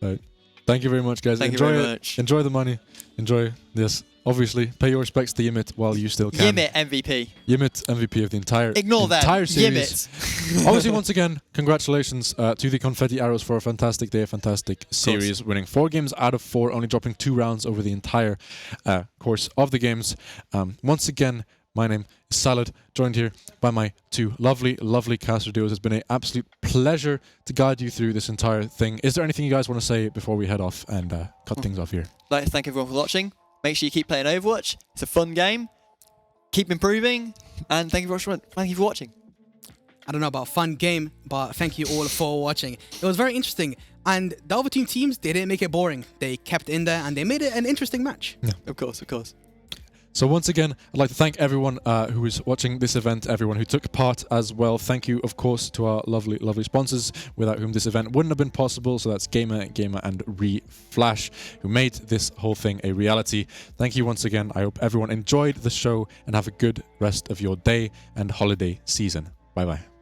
Right. Thank you very much, guys. Thank you very much. Enjoy the money. Enjoy this. Obviously, pay your respects to Yimit while you still can. Yimit MVP. Yimit MVP of the entire series. Yimit. Obviously, once again, congratulations to the Confetti Arrows for a fantastic day, a fantastic series, winning 4 games out of 4, only dropping 2 rounds over the entire course of the games. Once again, my name is Salad, joined here by my 2 lovely, lovely caster duos. It's been an absolute pleasure to guide you through this entire thing. Is there anything you guys want to say before we head off and cut things off here? I'd like to thank everyone for watching. Make sure you keep playing Overwatch. It's a fun game. Keep improving. And thank you for watching. I don't know about fun game, but thank you all for watching. It was very interesting. And the other teams, they didn't make it boring. They kept in there and they made it an interesting match. Yeah. Of course, of course. So once again, I'd like to thank everyone who is watching this event, everyone who took part as well. Thank you, of course, to our lovely, lovely sponsors, without whom this event wouldn't have been possible. So that's Gamer, and Reflash, who made this whole thing a reality. Thank you once again. I hope everyone enjoyed the show and have a good rest of your day and holiday season. Bye-bye.